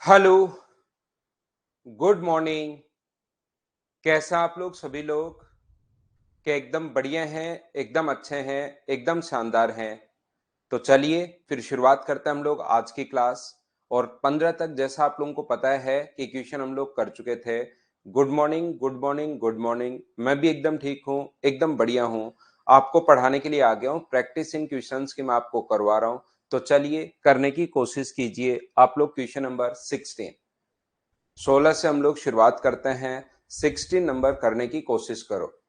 Hello, good morning. कैसा आप लोग सभी लोग? क्या एकदम बढ़िया हैं, एकदम अच्छे हैं, एकदम शानदार हैं? तो चलिए फिर शुरुआत करते हैं हम लोग आज की क्लास। और 15 तक जैसा आप लोगों को पता है कि क्वेश्चन हम लोग कर चुके थे। Good morning, good morning, good morning. मैं भी एकदम ठीक हूँ, एकदम बढ़िया हूँ। आपको पढ़ाने के लिए आ गया हूँ, प्रैक्टिस इन क्वेश्चंस की मैं आपको करवा रहा हूँ। तो चलिए करने की कोशिश कीजिए आप लोग। क्वेश्चन नंबर 16 से हम लोग शुरुआत करते हैं। 16 नंबर करने की कोशिश करो।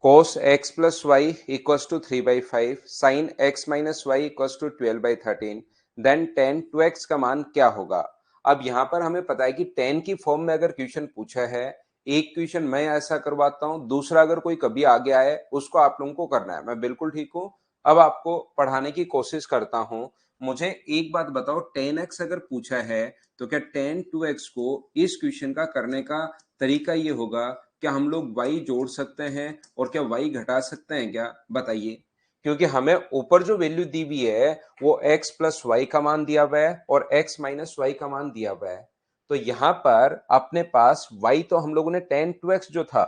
cos x plus y equals to 3/5, sin x minus y equals to 12/13, then tan 2x का मान क्या होगा? अब यहां पर हमें पता है कि tan की फॉर्म में अगर क्वेश्चन पूछा है, एक क्वेश्चन मैं ऐसा करवाता हूं, दूसरा अगर कोई कभी आगे आए उसको आप लोगों को करना है। मैं बिल्कुल ठीक हूं। अब आपको पढ़ाने की कोशिश करता हूं। मुझे एक बात बताओ, tan x अगर पूछा है तो क्या tan 2x को इस क्वेश्चन का करने का तरीका ये होगा, क्या हम लोग y जोड़ सकते हैं और क्या y घटा सकते हैं क्या? बताइए। क्योंकि हमें ऊपर जो वैल्यू दी हुई है वो x प्लस वाई का मान दिया हुआ है और x माइनस वाई का मान दिया हुआ है। तो यहां पर अपने पास y तो हम लोगों ने tan 2x जो था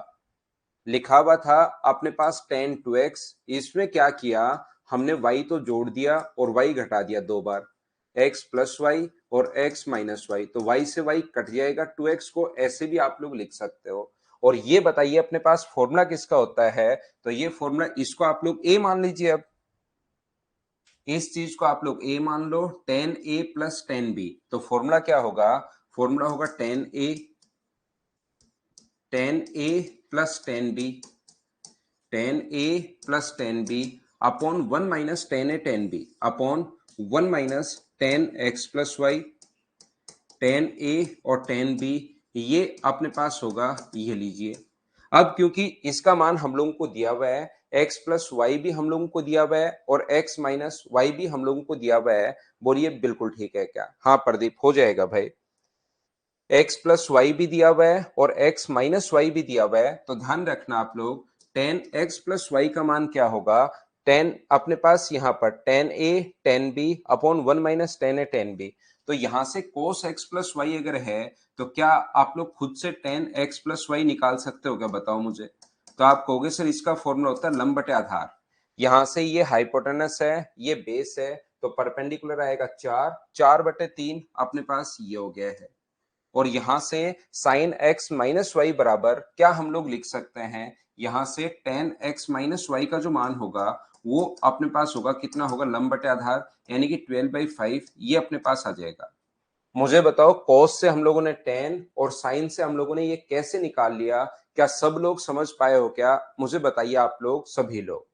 लिखा हुआ था अपने पास tan 2x, इसमें क्या किया हमने y तो जोड़ दिया और y घटा दिया दो बार, x प्लस वाई और x माइनस वाई। तो y से y कट जाएगा, 2x को ऐसे भी आप लोग लिख सकते हो। और ये बताइए अपने पास फॉर्मूला किसका होता है? तो ये फॉर्मूला, इसको आप लोग a मान लीजिए। अब इस चीज को आप लोग a मान लो, tan a plus tan b। तो फॉर्मूला क्या होगा? फॉर्मूला होगा tan a plus tan b, tan a plus tan b upon 1 minus tan a tan b upon 1 minus tan x plus y. tan a और tan b ये अपने पास होगा, ये लीजिए। अब क्योंकि इसका मान हम लोगों को दिया हुआ है, x प्लस वाई भी हम लोगों को दिया हुआ है और x माइनस वाई भी हम लोगों को दिया हुआ है। बोलिए बिल्कुल ठीक है क्या? हाँ प्रदीप, हो जाएगा भाई। x प्लस वाई भी दिया हुआ है और x माइनस वाई भी दिया हुआ है। तो ध्यान रखना आप लोग, tan x प्लस वाई का मान क्या होगा? tan अपने पास यहाँ पर tan a tan b upon 1 minus tan a tan b। तो यहां से cos x प्लस वाई अगर है तो क्या आप लोग खुद से tan x प्लस वाई निकाल सकते हो क्या? बताओ मुझे। तो आप कहोगे सर इसका फॉर्मूला होता है लंब बटे आधार। यहां से ये हाइपोटेनस है, ये बेस है, तो परपेंडिकुलर आएगा 4/3 अपने पास ये हो गया है। और यहां से साइन एक्स माइनस वाई बराबर क्या हम लोग लिख सकते हैं? यहां से टेन एक्स माइनस वाई का जो मान होगा वो अपने पास होगा, कितना होगा? लंब बटे आधार, यानी कि 12/5 ये अपने पास आ जाएगा। मुझे बताओ, कॉस से हम लोगों ने टेन और साइन से हम लोगों ने ये कैसे निकाल लिया? क्या सब लोग समझ पाए हो क्या? मुझे बताइए आप लोग सभी लोग।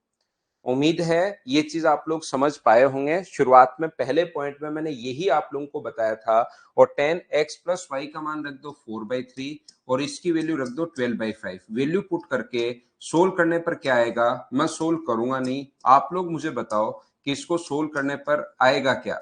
उम्मीद है ये चीज आप लोग समझ पाए होंगे। शुरुआत में पहले पॉइंट में मैंने यही आप लोगों को बताया था। और tan x प्लस वाई का मान रख दो 4/3 और इसकी वैल्यू रख दो 12/5। वैल्यू पुट करके सोल्व करने पर क्या आएगा? मैं सोल्व करूंगा नहीं, आप लोग मुझे बताओ कि इसको सोल्व करने पर आएगा क्या।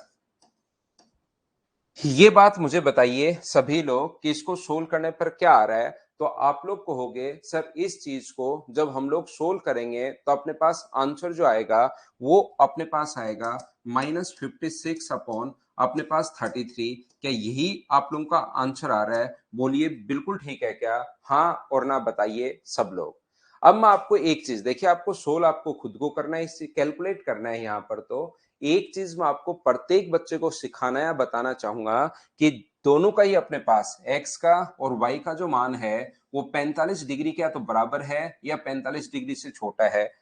ये बात मुझे बताइए सभी लोग कि इसको सोल्व करने पर क्या आ रहा है। तो आप लोग कहोगे सर इस चीज को जब हम लोग सोल्व करेंगे तो अपने पास आंसर जो आएगा वो अपने पास आएगा -56 अपॉन अपने पास 33। क्या यही आप लोगों का आंसर आ रहा है? बोलिए बिल्कुल ठीक है क्या? हाँ और ना बताइए सब लोग। अब मैं आपको एक चीज, देखिए आपको सोल्व आपको खुद को करना है, इससे कैलकुलेट करना है। यहाँ पर तो एक चीज मैं आपको प्रत्येक बच्चे को सिखाना या बताना चाहूंगा कि दोनों का ही अपने पास x का और y का जो मान है वो 45 डिग्री के या तो बराबर है या 45 डिग्री से छोटा है।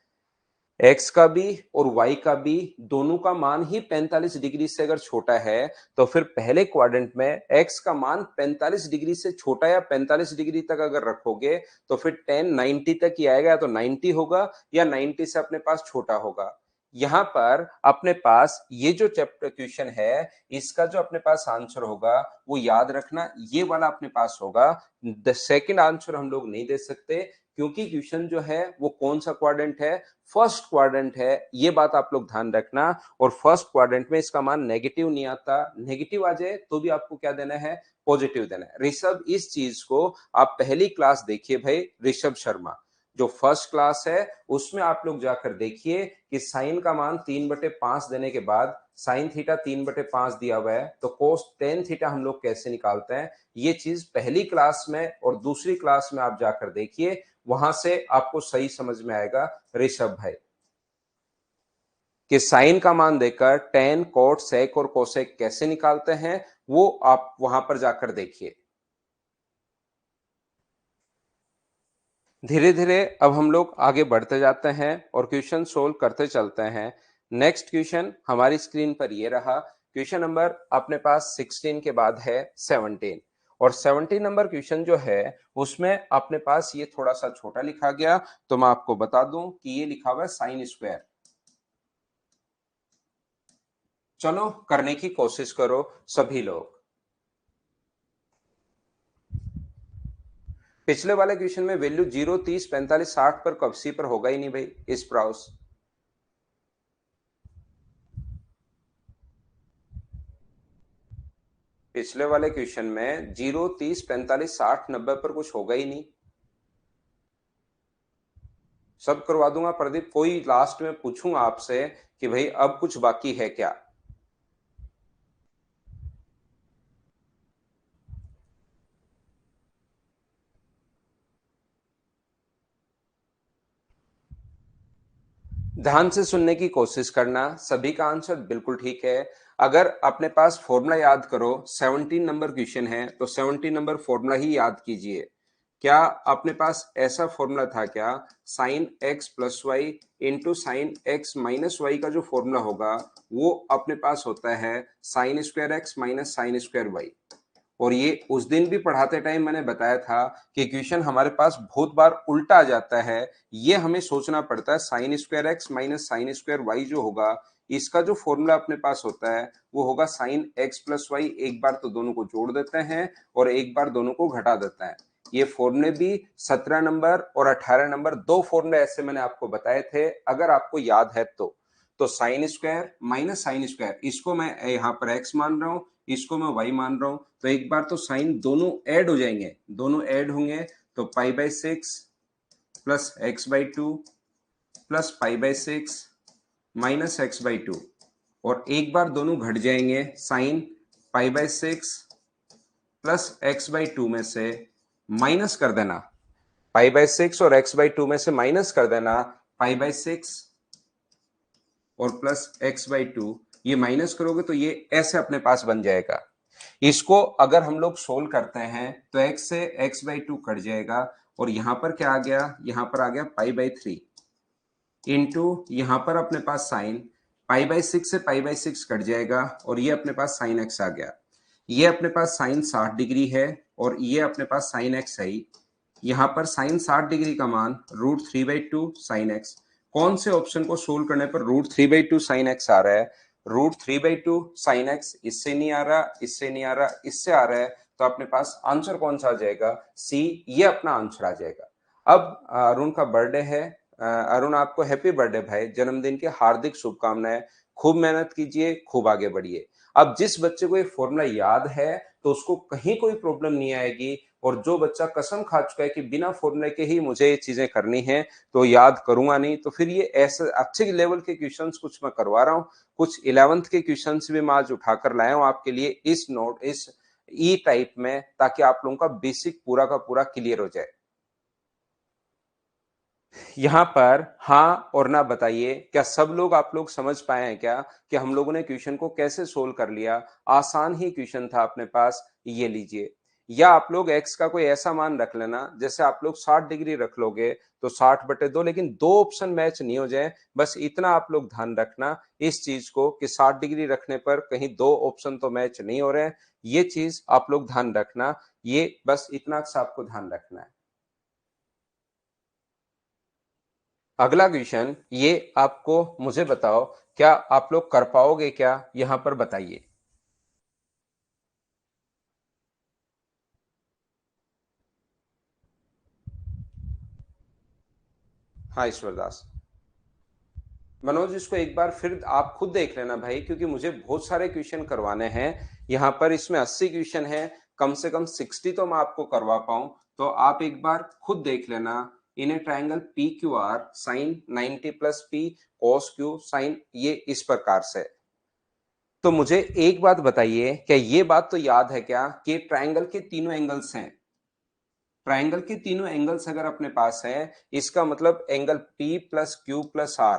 x का भी और y का भी दोनों का मान ही 45 डिग्री से अगर छोटा है तो फिर पहले क्वाड्रेंट में x का मान 45 डिग्री से छोटा या 45 डिग्री तक अगर रखोगे तो फिर 10 90 तक ही आएगा, या तो 90 होगा या 90 से अपने पास छोटा होगा। यहां पर अपने पास ये जो चैप्टर क्वेश्चन है इसका जो अपने पास आंसर होगा वो याद रखना ये वाला अपने पास होगा। द सेकंड आंसर हम लोग नहीं दे सकते क्योंकि क्वेश्चन जो है वो कौन सा क्वाड्रेंट है? फर्स्ट क्वाड्रेंट है। ये बात आप लोग ध्यान रखना। और फर्स्ट क्वाड्रेंट में इसका मान नेगेटिव नहीं आता, नेगेटिव आ जाए तो भी आपको क्या देना है? पॉजिटिव देना है। ऋषभ, इस चीज को आप पहली क्लास देखिए भाई, ऋषभ शर्मा जो फर्स्ट क्लास है उसमें आप लोग जाकर देखिए कि साइन का मान 3/5 देने के बाद साइन थीटा 3/5 दिया हुआ है, तो कोस टेन थीटा हम लोग कैसे निकालते हैं, ये चीज पहली क्लास में और दूसरी क्लास में आप जाकर देखिए, वहां से आपको सही समझ में आएगा ऋषभ भाई, कि साइन का मान देकर टेन, कोट, सेक और कोसेक कैसे निकालते हैं, वो आप वहां पर जाकर देखिए। धीरे धीरे अब हम लोग आगे बढ़ते जाते हैं और क्वेश्चन सोल्व करते चलते हैं। नेक्स्ट क्वेश्चन हमारी स्क्रीन पर ये रहा, क्वेश्चन नंबर अपने पास 16 के बाद है 17, और 17 नंबर क्वेश्चन जो है उसमें अपने पास ये थोड़ा सा छोटा लिखा गया, तो मैं आपको बता दूं कि ये लिखा हुआ है साइन स्क्वायर। चलो करने की कोशिश करो सभी लोग। पिछले वाले क्वेश्चन में वैल्यू 0, 30, 45, 60 पर कब्सी पर होगा ही नहीं भाई इस ब्राउज। पिछले वाले क्वेश्चन में 0, 30, 45, 60, 90 पर कुछ होगा ही नहीं। सब करवा दूंगा प्रदीप, कोई लास्ट में पूछूंगा आपसे कि भाई अब कुछ बाकी है क्या। ध्यान से सुनने की कोशिश करना, सभी का आंसर बिल्कुल ठीक है। अगर अपने पास फॉर्मूला याद करो, 17 नंबर क्वेश्चन है तो 17 नंबर फॉर्मूला ही याद कीजिए। क्या अपने पास ऐसा फॉर्मूला था क्या, sine x plus y into sine x minus y का जो फॉर्मूला होगा वो अपने पास होता है sine square x minus sine square y. और ये उस दिन भी पढ़ाते टाइम मैंने बताया था कि क्वेश्चन हमारे पास बहुत बार उल्टा आ जाता है, ये हमें सोचना पड़ता है। Sine square x minus sine square y जो होगा, इसका जो फॉर्मूला अपने पास होता है वो होगा साइन एक्स प्लस वाई। एक बार तो दोनों को जोड़ देते हैं और एक बार दोनों को घटा देता है। ये फॉर्मूले भी 17 नंबर और 18 नंबर दो फॉर्मूले ऐसे मैंने आपको बताए थे, अगर आपको याद है तो sine square minus sine square, इसको मैं यहाँ पर एक्स मान रहा हूं, इसको मैं वाई मान रहा हूं, तो एक बार तो साइन दोनों ऐड हो जाएंगे, दोनों ऐड होंगे तो पाई/6 प्लस x/2 प्लस पाई/6 माइनस x/2, और एक बार दोनों घट जाएंगे, साइन पाई/6 प्लस x/2 में से माइनस कर देना पाई/6 और x/2 में से माइनस कर देना पाई/6 और प्लस x/2, ये माइनस करोगे तो ये ऐसे अपने पास बन जाएगा। इसको अगर हम लोग सोल्व करते हैं तो x से x/2 कट जाएगा, और यहां पर क्या आ गया, यहां पर आ गया पाई/3 इंटू यहां पर अपने पास साइन पाई/6 से पाई/6 कट जाएगा, और ये अपने पास साइन x आ गया। ये अपने पास साइन 60 डिग्री है और ये अपने पास साइन x है। यहाँ पर साइन 60 डिग्री का मान √3/2 साइन एक्स। कौन से ऑप्शन को सोल्व करने पर √3/2 साइन एक्स आ रहा है, √3/2 साइन एक्स इससे नहीं आ रहा, इससे नहीं आ रहा, इससे आ रहा है, तो अपने पास आंसर कौन सा आ जाएगा, सी, ये अपना आंसर आ जाएगा। अब अरुण का बर्थडे है, अरुण आपको हैप्पी बर्थडे भाई, जन्मदिन की हार्दिक शुभकामनाएं, खूब मेहनत कीजिए, खूब आगे बढ़िए। अब जिस बच्चे को ये फॉर्मूला याद है तो उसको कहीं कोई प्रॉब्लम नहीं आएगी, और जो बच्चा कसम खा चुका है कि बिना फॉर्मूले के ही मुझे ये चीजें करनी है तो याद करूंगा नहीं, तो फिर ये ऐसे अच्छे लेवल के क्वेश्चंस कुछ मैं करवा रहा हूँ, कुछ 11th के क्वेश्चंस भी मैं आज उठाकर लाया हूँ आपके लिए इस नोट, इस ई टाइप में, ताकि आप लोगों का बेसिक पूरा का पूरा क्लियर हो जाए। यहाँ पर हाँ और ना बताइए, क्या सब लोग आप लोग समझ पाए हैं क्या कि हम लोगों ने क्वेश्चन को कैसे सोल्व कर लिया। आसान ही क्वेश्चन था अपने पास, ये लीजिए। या आप लोग x का कोई ऐसा मान रख लेना, जैसे आप लोग 60 डिग्री रख लोगे तो 60/2, लेकिन दो ऑप्शन मैच नहीं हो जाए, बस इतना आप लोग ध्यान रखना इस चीज को कि 60 डिग्री रखने पर कहीं दो ऑप्शन तो मैच नहीं हो रहे हैं, ये चीज आप लोग ध्यान रखना, ये बस इतना सा आपको ध्यान रखना है। अगला क्वेश्चन, ये आपको मुझे बताओ, क्या आप लोग कर पाओगे क्या, यहां पर बताइए। हाँ ईश्वरदास, मनोज इसको एक बार फिर आप खुद देख लेना भाई, क्योंकि मुझे बहुत सारे क्वेश्चन करवाने हैं यहाँ पर, इसमें 80 क्वेश्चन है, कम से कम 60 तो मैं आपको करवा पाऊं, तो आप एक बार खुद देख लेना in a triangle P Q R sine 90 plus P cos Q sine, ये इस प्रकार से। तो मुझे एक बात बताइए, क्या ये बात तो याद है क्या कि ट्रायंगल के तीनों एंगल्स हैं? ट्रायंगल के तीनों एंगल्स अगर अपने पास है, इसका मतलब angle P plus q plus r,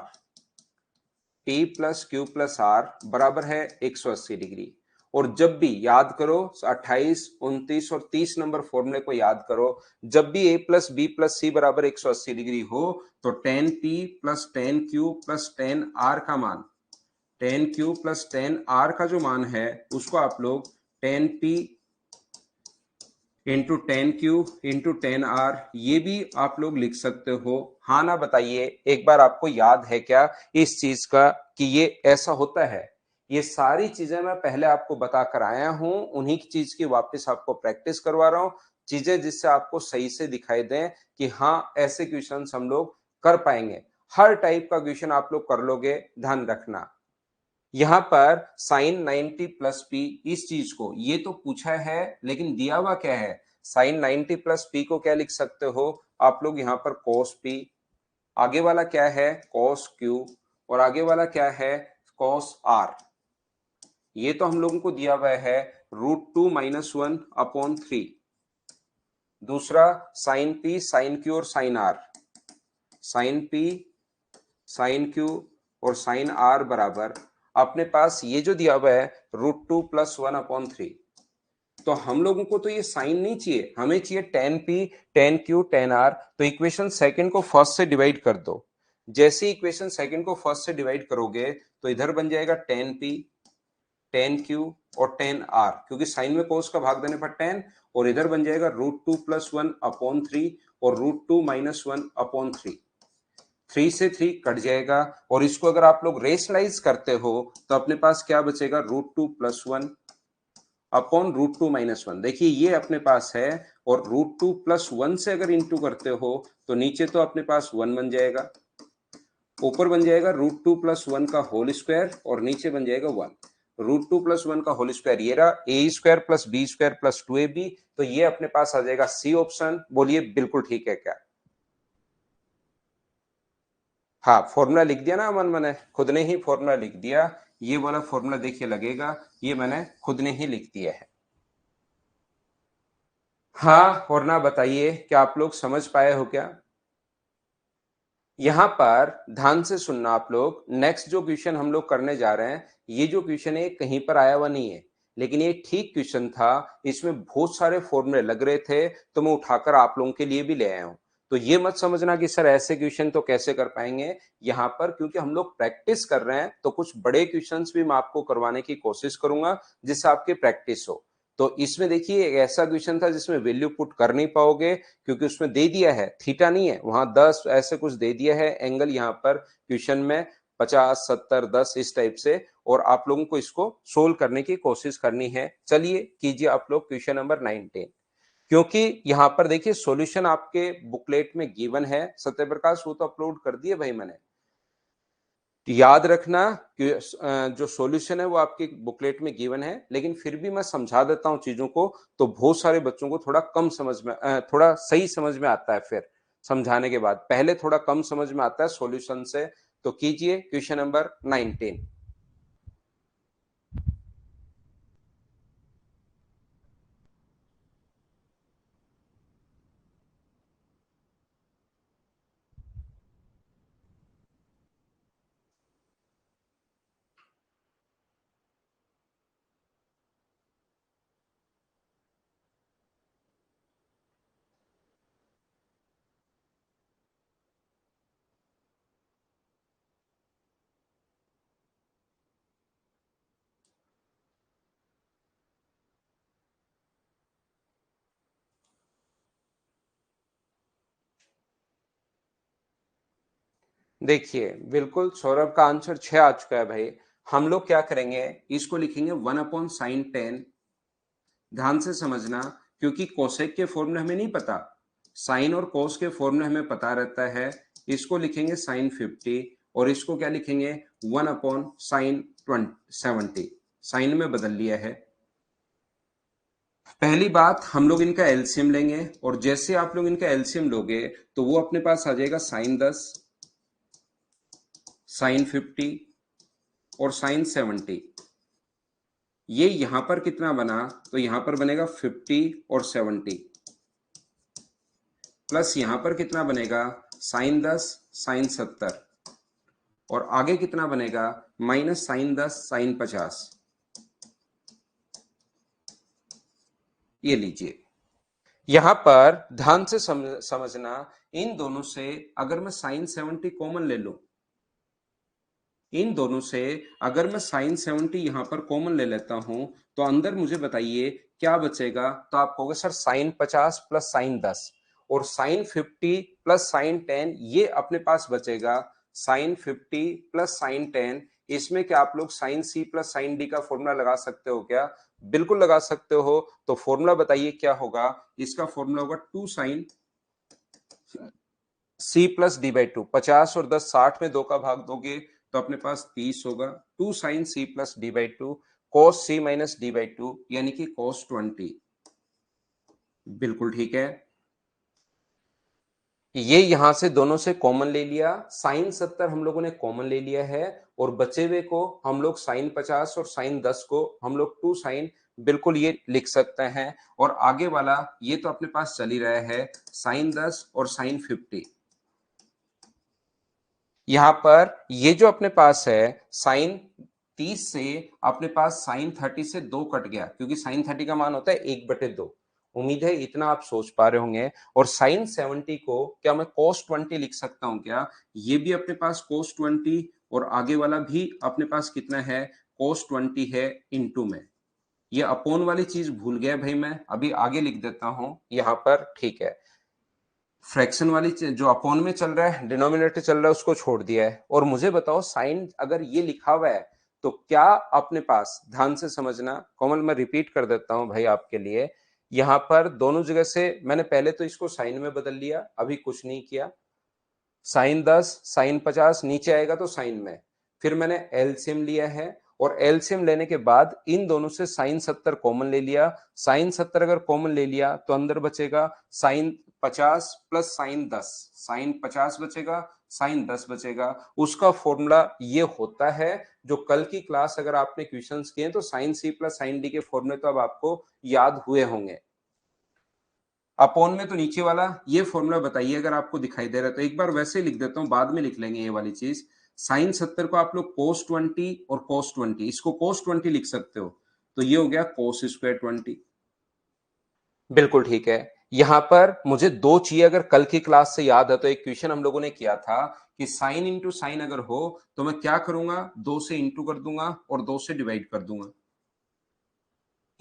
P plus q plus r बराबर है 180 डिग्री। और जब भी याद करो 28, 29 और 30 नंबर फॉर्मूले को याद करो, जब भी a प्लस बी प्लस सी बराबर 180 डिग्री हो तो tan P plus tan Q plus tan R का मान, tan Q plus tan R का जो मान है उसको आप लोग tan P into tan q into tan r, ये भी आप लोग लिख सकते हो। हाँ ना बताइए, एक बार आपको याद है क्या इस चीज का कि ये ऐसा होता है? ये सारी चीजें मैं पहले आपको बता कर आया हूं, उन्हीं की चीज की वापस आपको प्रैक्टिस करवा रहा हूं, चीजें जिससे आपको सही से दिखाई दें कि हाँ ऐसे क्वेश्चन हम लोग कर पाएंगे। हर टाइप का क्वेश्चन आप लोग कर लोगे, ध्यान रखना। यहां पर साइन 90 प्लस पी, इस चीज को ये तो पूछा है लेकिन दिया हुआ क्या है? साइन 90 प्लस पी को क्या लिख सकते हो आप लोग यहाँ पर cos p, आगे वाला क्या है cos q, और आगे वाला क्या है cos r। ये तो हम लोगों को दिया हुआ है √2 - 1/3। दूसरा साइन p साइन q और sine r, sine p sine q और साइन r बराबर अपने पास ये जो दिया हुआ है √2 + 1/3। तो हम लोगों को तो ये साइन नहीं चाहिए, हमें चाहिए tan p tan q tan r। तो इक्वेशन सेकंड को फर्स्ट से डिवाइड कर दो। जैसे इक्वेशन सेकंड को फर्स्ट से डिवाइड करोगे तो इधर बन जाएगा tan p tan q और tan r, क्योंकि साइन में कोस का भाग देने पर tan, और इधर बन जाएगा √2 + 1/3 और √2 - 1/3। 3 से 3 कट जाएगा, और इसको अगर आप लोग रेशनलाइज करते हो तो अपने पास क्या बचेगा √2 + 1/√2 - 1। देखिए ये अपने पास है, और √2 + 1 से अगर इंटू करते हो तो नीचे तो अपने पास 1 बन जाएगा, ऊपर बन जाएगा √2 + 1 का होल स्क्वायर, और नीचे बन जाएगा 1। √2 + 1 का होल स्क्वायर ये रहा a² + b² + 2ab। तो ये अपने पास आ जाएगा सी ऑप्शन। बोलिए बिल्कुल ठीक है क्या? हाँ, फॉर्मूला लिख दिया ना अमन, मैंने खुद ने ही फॉर्मूला लिख दिया। ये वाला फॉर्मूला देखिए लगेगा, ये मैंने खुद ने ही लिख दिया है। हाँ और ना बताइए, क्या आप लोग समझ पाए हो क्या? यहां पर ध्यान से सुनना आप लोग, नेक्स्ट जो क्वेश्चन हम लोग करने जा रहे हैं, ये जो क्वेश्चन है कहीं पर आया हुआ नहीं है, लेकिन ये ठीक क्वेश्चन था। इसमें बहुत सारे फॉर्मूले लग रहे थे तो मैं उठाकर आप लोगों के लिए भी ले आया हूं। तो ये मत समझना कि सर ऐसे क्वेश्चन तो कैसे कर पाएंगे। यहाँ पर क्योंकि हम लोग प्रैक्टिस कर रहे हैं तो कुछ बड़े क्वेश्चंस भी मैं आपको करवाने की कोशिश करूंगा जिससे आपकी प्रैक्टिस हो। तो इसमें देखिए एक ऐसा क्वेश्चन था जिसमें वैल्यू पुट कर नहीं पाओगे, क्योंकि उसमें दे दिया है थीटा नहीं है, वहां 10 ऐसे कुछ दे दिया है एंगल, यहाँ पर क्वेश्चन में 50 70 10 इस टाइप से, और आप लोगों को इसको सोल्व करने की कोशिश करनी है। चलिए कीजिए आप लोग क्वेश्चन नंबर 19। क्योंकि यहाँ पर देखिए सॉल्यूशन आपके बुकलेट में गिवन है, सत्यप्रकाश वो तो अपलोड कर दिए भाई मैंने। याद रखना कि जो सॉल्यूशन है वो आपके बुकलेट में गिवन है, लेकिन फिर भी मैं समझा देता हूं चीजों को, तो बहुत सारे बच्चों को थोड़ा कम समझ में थोड़ा सही समझ में आता है। फिर समझाने के बाद पहले थोड़ा कम समझ में आता है सॉल्यूशन से। तो कीजिए क्वेश्चन नंबर 19। देखिए बिल्कुल सौरभ का आंसर 6 आ चुका है भाई। हम लोग क्या करेंगे, इसको लिखेंगे 1/sin10। ध्यान से समझना, क्योंकि कोसेक के फॉर्मूले हमें नहीं पता, साइन और कोस के फॉर्मूले हमें पता रहता है। इसको लिखेंगे sin50, और इसको क्या लिखेंगे 1/sin70। साइन में बदल लिया है। पहली बात, हम लोग इनका एलसीएम लेंगे और जैसे आप लोग इनका एलसीएम लोगे तो वो अपने पास आ जाएगा sin 10, sin 50 और sin 70। ये यहां पर कितना बना, तो यहां पर बनेगा 50 और 70, प्लस यहां पर कितना बनेगा sin 10 sin 70, और आगे कितना बनेगा माइनस sin 10 sin 50। ये लीजिए, यहां पर ध्यान से समझना, इन दोनों से अगर मैं sin 70 कॉमन ले लूं, इन दोनों से अगर मैं sin 70 यहां पर कॉमन ले लेता हूं, तो अंदर मुझे बताइए क्या बचेगा। तो आप कहोगे सर sin 50 प्लस sin 10 और sin 50 प्लस sin 10, ये अपने पास बचेगा sin 50 प्लस sin 10। इसमें क्या आप लोग sin C plus sin D का फॉर्मूला लगा सकते हो क्या? बिल्कुल लगा सकते हो। तो फॉर्मूला बताइए क्या होगा? इसका फॉर्मूला होगा 2 sin C प्लस D/2। 50 और 10 60 में 2 का भाग दोगे तो अपने पास 30 होगा। 2 sin C plus D/2 cos C minus D/2 यानी कि cos 20। बिल्कुल ठीक है। ये यहां से दोनों से कॉमन ले लिया, sin 70 हम लोगों ने कॉमन ले लिया है और बचे हुए को हम लोग sin 50 और sin 10 को हम लोग 2 sin बिल्कुल ये लिख सकते हैं। और आगे वाला ये तो अपने पास चल ही रहा है sin 10 और sin 50। यहां पर ये जो अपने पास है साइन 30 से अपने पास साइन 30 से 2 कट गया, क्योंकि साइन 30 का मान होता है 1/2। उम्मीद है इतना आप सोच पा रहे होंगे। और साइन 70 को क्या मैं cos 20 लिख सकता हूं क्या? ये भी अपने पास cos 20 और आगे वाला भी अपने पास कितना है cos 20 है इनटू में। ये अपोन वाली चीज भूल गया भाई, मैं अभी आगे लिख देता हूं यहां पर, ठीक है। फ्रैक्शन वाली जो अपोन में चल रहा है, डिनोमिनेटर चल रहा है, उसको छोड़ दिया है। और मुझे बताओ साइन अगर ये लिखा हुआ है तो क्या अपने पास, ध्यान से समझना कोमल, मैं रिपीट कर देता हूं भाई आपके लिए। यहां पर दोनों जगह से मैंने पहले तो इसको साइन में बदल लिया, अभी कुछ नहीं किया। साइन 10 साइन 50 नीचे आएगा तो साइन में, फिर मैंने एलसीएम लिया है और एलसीएम लेने के बाद इन दोनों से साइन 70 कॉमन ले लिया। साइन 70 अगर कॉमन ले लिया तो अंदर बचेगा साइन 50 प्लस साइन 10, साइन 50 बचेगा, साइन 10 बचेगा। उसका फॉर्मूला ये होता है जो कल की क्लास अगर आपने क्वेश्चंस किए तो साइन सी प्लस साइन डी के फॉर्मूले तो अब आपको याद हुए होंगे। अपोन में तो नीचे वाला ये फॉर्मूला बताइए अगर आपको दिखाई दे रहा है तो। एक बार वैसे लिख देता हूं, बाद में लिख लेंगे ये वाली चीज। साइन 70 को आप लोग cos 20 और cos 20, इसको cos 20 लिख सकते हो, तो ये हो गया cos स्क्वायर 20। बिल्कुल ठीक है। यहां पर मुझे दो चीजें अगर कल की क्लास से याद है तो एक क्वेश्चन हम लोगों ने किया था कि साइन इंटू साइन अगर हो तो मैं क्या करूंगा, 2 से इंटू कर दूंगा और 2 से डिवाइड कर दूंगा।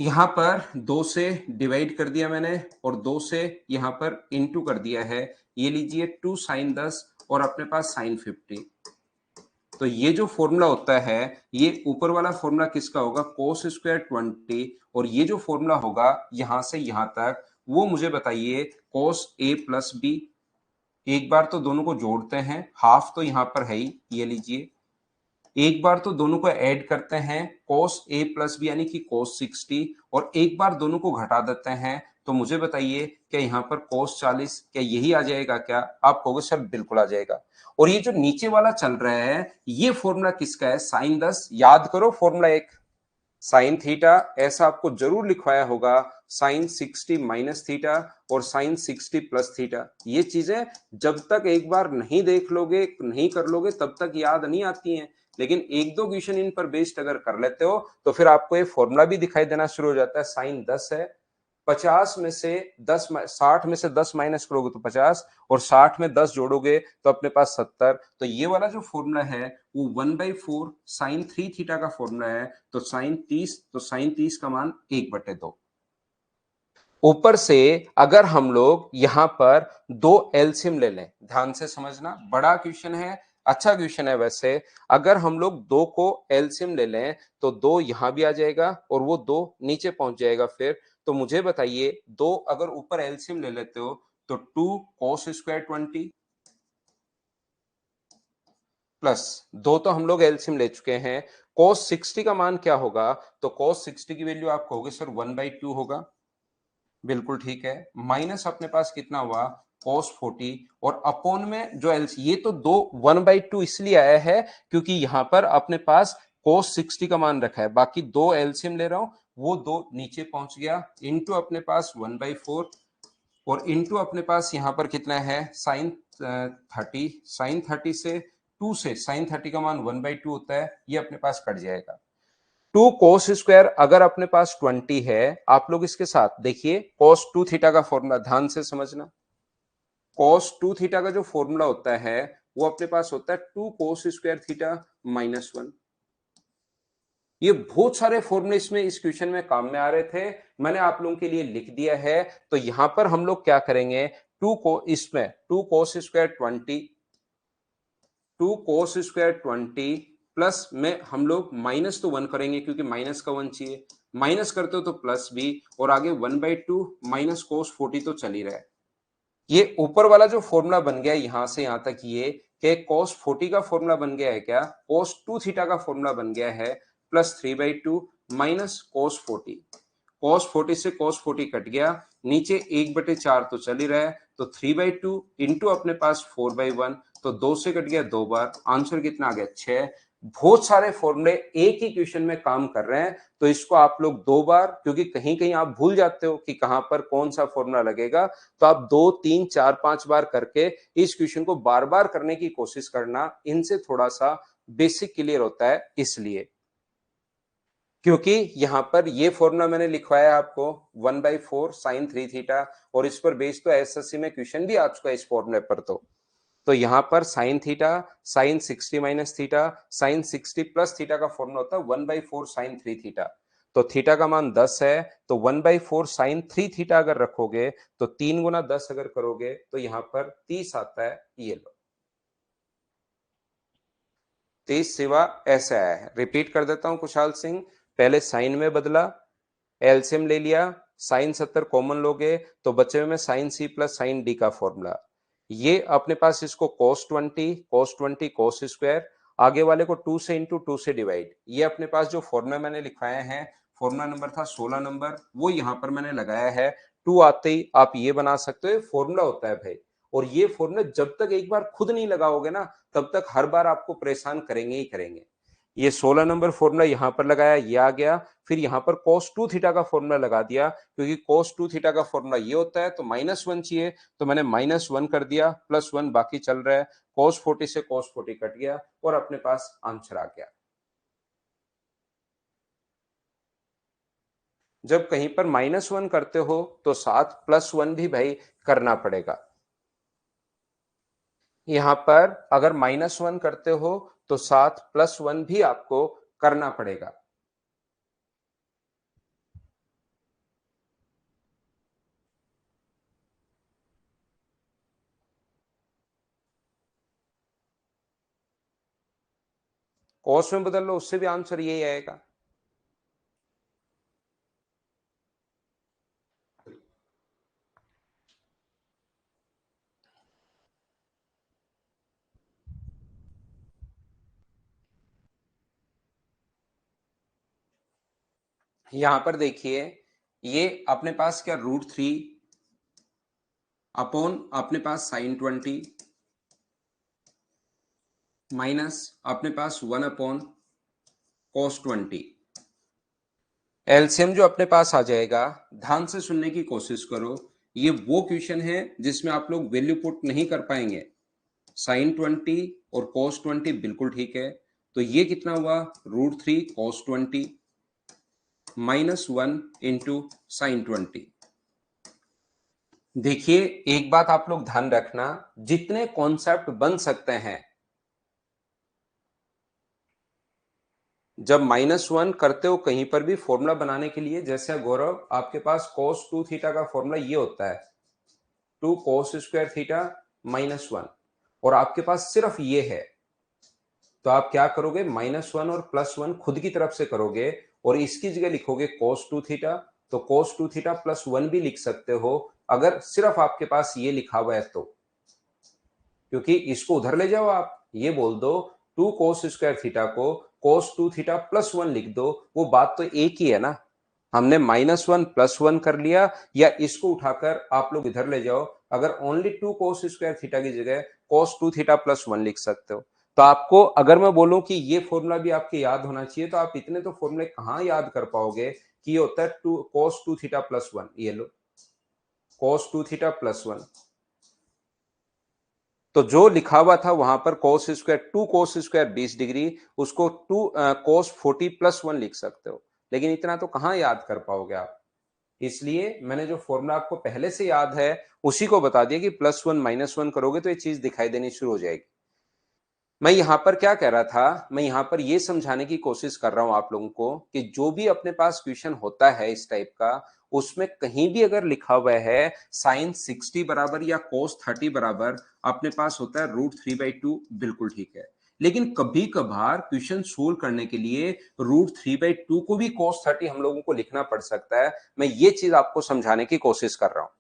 यहां पर 2 से डिवाइड कर दिया मैंने और 2 से यहां पर इंटू कर दिया है। ये लीजिए 2 साइन 10 और अपने पास साइन 50। तो ये जो फॉर्मूला होता है, ये ऊपर वाला फॉर्मूला किसका होगा, कोस स्क्वायर 20। और ये जो फॉर्मूला होगा यहां से यहां तक, वो मुझे बताइए कोस ए प्लस बी। एक बार तो दोनों को जोड़ते हैं, हाफ तो यहां पर है ही, ये लीजिए। एक बार तो दोनों को ऐड करते हैं cos a प्लस बी यानी कि cos 60, और एक बार दोनों को घटा देते हैं। तो मुझे बताइए क्या यहाँ पर cos 40 क्या यही आ जाएगा क्या? आप कहोगे सर बिल्कुल आ जाएगा। और ये जो नीचे वाला चल रहा है ये फॉर्मूला किसका है, साइन 10। याद करो फॉर्मूला एक, साइन थीटा ऐसा आपको जरूर लिखवाया होगा, साइन 60 माइनस थीटा और साइन 60 प्लस थीटा। ये चीजें जब तक एक बार नहीं देख लोगे, नहीं कर लोगे, तब तक याद नहीं आती हैं। लेकिन एक दो क्वेश्चन इन पर बेस्ड अगर कर लेते हो तो फिर आपको ये फॉर्मूला भी दिखाई देना शुरू हो जाता है। साइन 10 है, 50 में से 10, 60 में से 10 माइनस करोगे तो 50, और 60 में 10 जोड़ोगे तो अपने पास 70। तो ये वाला जो फॉर्मूला है वो 1/4 साइन 3 थीटा का फॉर्मूला है। तो साइन 30 का मान 1/2। ऊपर से अगर हम लोग यहां पर दो एलसीएम ले लें, ध्यान से समझना, बड़ा क्वेश्चन है, अच्छा क्वेश्चन है वैसे। अगर हम लोग दो को एलसीएम ले लें तो दो यहां भी आ जाएगा और वो दो नीचे पहुंच जाएगा फिर। तो मुझे बताइए, दो अगर ऊपर एलसीएम ले लेते हो तो 2 cos स्क्वायर 20 प्लस दो तो हम लोग एलसीएम ले चुके हैं, cos 60 का मान क्या होगा? तो cos 60 की वैल्यू आप कहोगे सर 1/2 होगा। बिल्कुल ठीक है। माइनस अपने पास कितना हुआ, cos 40, और अपॉन में जो एल्स, ये तो दो 1/2 इसलिए आया है क्योंकि यहां पर अपने पास cos 60 का मान रखा है, बाकी दो एलसीएम ले रहा हूं, वो दो नीचे पहुंच गया, इंटू अपने पास 1/4, और इंटू अपने पास यहां पर कितना है साइन 30, साइन 30 से 2 से साइन 30 का मान 1/2 होता है, ये अपने पास कट जाएगा। 2 cos स्क्वायर अगर अपने पास 20 है, आप लोग इसके साथ देखिए cos 2 थीटा का फॉर्मूला ध्यान से समझना। cos 2 थीटा का जो फॉर्मूला होता है वो अपने पास होता है 2 cos स्क्वायर थीटा -1। ये बहुत सारे फॉर्मूले इसमें इस क्वेश्चन में काम में आ रहे थे, मैंने आप लोगों के लिए लिख दिया है। तो यहां पर हम लोग क्या करेंगे, इसमें 2 cos square 20, 2 cos square 20 plus में हम लोग माइनस तो 1 करेंगे क्योंकि माइनस का 1 चाहिए, माइनस करते हो तो प्लस भी, और आगे 1/2 माइनस cos 40 तो चल ही रहा है। ये ऊपर वाला जो फॉर्मूला बन गया यहां से यहां तक, ये कि cos 40 का फॉर्मूला बन गया है क्या, cos 2 थीटा का फॉर्मूला बन गया है, प्लस 3/2 माइनस cos 40, cos 40 से cos 40 कट गया, नीचे 1/4 तो चल ही रहा है, तो 3/2 इंटू अपने पास 4/1, तो 2 से कट गया 2 बार, आंसर कितना आ गया 6। बहुत सारे फॉर्मूले एक ही क्वेश्चन में काम कर रहे हैं, तो इसको आप लोग 2 बार, क्योंकि कहीं कहीं आप भूल जाते हो कि कहां पर कौन सा फॉर्मूला लगेगा, तो आप 2 3 4 5 बार करके इस क्वेश्चन को बार बार करने की कोशिश करना, इनसे थोड़ा सा बेसिक क्लियर होता है। इसलिए क्योंकि यहां पर ये फॉर्मूला मैंने लिखवाया आपको 1/4 साइन 3 थीटा, और इस पर बेस तो एसएससी में क्वेश्चन भी आ चुका है इस फॉर्मूले पर। तो यहां पर sine theta, sine 60 minus theta, sine 60 plus theta का फॉर्मूला होता है 1/4 साइन 3 थीटा। तो थीटा का मान 10 है, तो 1/4 साइन 3 थीटा अगर रखोगे तो 3 × 10 अगर करोगे तो यहां पर 30 आता है, ये लो 30 सिवा ऐसे आया है। रिपीट कर देता हूं कुशाल सिंह, पहले साइन में बदला, एलसीएम ले लिया, साइन 70 कॉमन लोगे तो बचे में साइन सी प्लस साइन डी का फॉर्मूला, ये अपने पास इसको cos 20 cos स्क्वायर, आगे वाले को 2 से इंटू 2 से डिवाइड, ये अपने पास जो फॉर्मूला मैंने लिखवाया है, फॉर्मूला नंबर था 16 नंबर, वो यहां पर मैंने लगाया है। 2 आते ही आप ये बना सकते हो, फॉर्मूला होता है भाई, और ये फॉर्मूला जब तक एक बार खुद नहीं लगाओगे ना, तब तक हर बार आपको परेशान करेंगे ही करेंगे। ये 16 नंबर फॉर्मूला यहां पर लगाया, ये आ गया, फिर यहां पर cos 2 थीटा का फॉर्मूला लगा दिया, क्योंकि cos 2 थीटा का फॉर्मूला ये होता है, तो -1 चाहिए, तो मैंने -1 कर दिया, +1 बाकी चल रहा है, cos 40 से cos 40 कट गया, और अपने पास आंसर आ गया। जब कहीं पर -1 करते हो तो साथ +1 भी भाई करना पड़ेगा। यहां पर अगर -1 करते हो तो साथ +1 भी आपको करना पड़ेगा। cos में बदल लो, उससे भी आंसर यही आएगा। यहां पर देखिए, ये अपने पास क्या √3 अपॉन अपने पास sin 20 माइनस अपने पास 1/cos 20, एलसीएम जो अपने पास आ जाएगा, ध्यान से सुनने की कोशिश करो, ये वो क्वेश्चन है जिसमें आप लोग वैल्यू पुट नहीं कर पाएंगे। sin 20 और cos 20 बिल्कुल ठीक है, तो ये कितना हुआ √3 cos 20 -1 इंटू sin 20। देखिए, एक बात आप लोग ध्यान रखना, जितने कॉन्सेप्ट बन सकते हैं, जब -1 करते हो कहीं पर भी फॉर्मूला बनाने के लिए, जैसे गौरव आपके पास cos 2 थीटा का फॉर्मूला ये होता है 2 cos स्क्वायर थीटा -1, और आपके पास सिर्फ ये है, तो आप क्या करोगे, -1 और +1 खुद की तरफ से करोगे, और इसकी जगह लिखोगे cos 2 थीटा, तो cos 2 थीटा +1 भी लिख सकते हो, अगर सिर्फ आपके पास ये लिखा हुआ है तो, क्योंकि इसको उधर ले जाओ, आप ये बोल दो 2 cos स्क्वायर थीटा को cos 2 थीटा +1 लिख दो, वो बात तो एक ही है ना। हमने -1 +1 कर लिया, या इसको उठाकर आप लोग इधर ले जाओ, अगर ओनली 2 cos स्क्वायर थीटा की जगह cos 2 थीटा +1 लिख सकते हो। तो आपको अगर मैं बोलूं कि ये फॉर्मूला भी आपके याद होना चाहिए, तो आप इतने तो फॉर्मूले कहां याद कर पाओगे कि ये होता है cos 2 थीटा +1। ये लो cos 2 थीटा +1, तो जो लिखा हुआ था वहां पर cos square 2 cos square 20 degree, उसको 2 cos 40 +1 लिख सकते हो, लेकिन इतना तो कहां याद कर पाओगे आप। इसलिए मैंने जो फॉर्मूला आपको पहले से याद है उसी को बता दिया कि +1 -1 करोगे तो ये चीज दिखाई देनी शुरू हो जाएगी। मैं यहां पर क्या कह रहा था, मैं यहां पर ये समझाने की कोशिश कर रहा हूं आप लोगों को कि जो भी अपने पास क्वेश्चन होता है इस टाइप का, उसमें कहीं भी अगर लिखा हुआ है साइन 60 बराबर या cos 30 बराबर अपने पास होता है √3/2, बिल्कुल ठीक है। लेकिन कभी कभार क्वेश्चन सोल्व करने के लिए √3/2 को भी cos 30 हम लोगों को लिखना पड़ सकता है। मैं ये चीज आपको समझाने की कोशिश कर रहा हूं।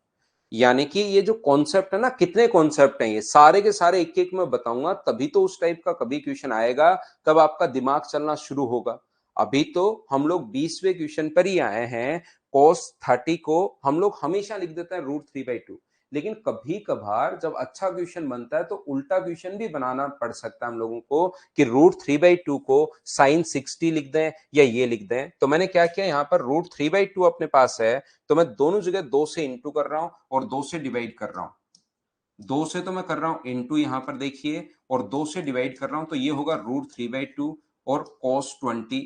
यानी कि ये जो कॉन्सेप्ट है ना, कितने कॉन्सेप्ट हैं, ये सारे के सारे एक एक में बताऊंगा, तभी तो उस टाइप का कभी क्वेश्चन आएगा, तब आपका दिमाग चलना शुरू होगा। अभी तो हम लोग 20वें क्वेश्चन पर ही आए हैं। cos 30 को हम लोग हमेशा लिख देते हैं √3/2, लेकिन कभी कभार जब अच्छा क्वेश्चन बनता है तो उल्टा क्वेश्चन भी बनाना पड़ सकता है हम लोगों को कि √3/2 को साइन 60 लिख दें या ये लिख दें। तो मैंने क्या किया, यहाँ पर √3/2 अपने पास है, तो मैं दोनों जगह 2 से इंटू कर रहा हूं और 2 से डिवाइड कर रहा हूं। 2 से तो मैं कर रहा हूं इंटू, यहां पर देखिए, और 2 से डिवाइड कर रहा हूं, तो ये होगा √3/2 और cos 20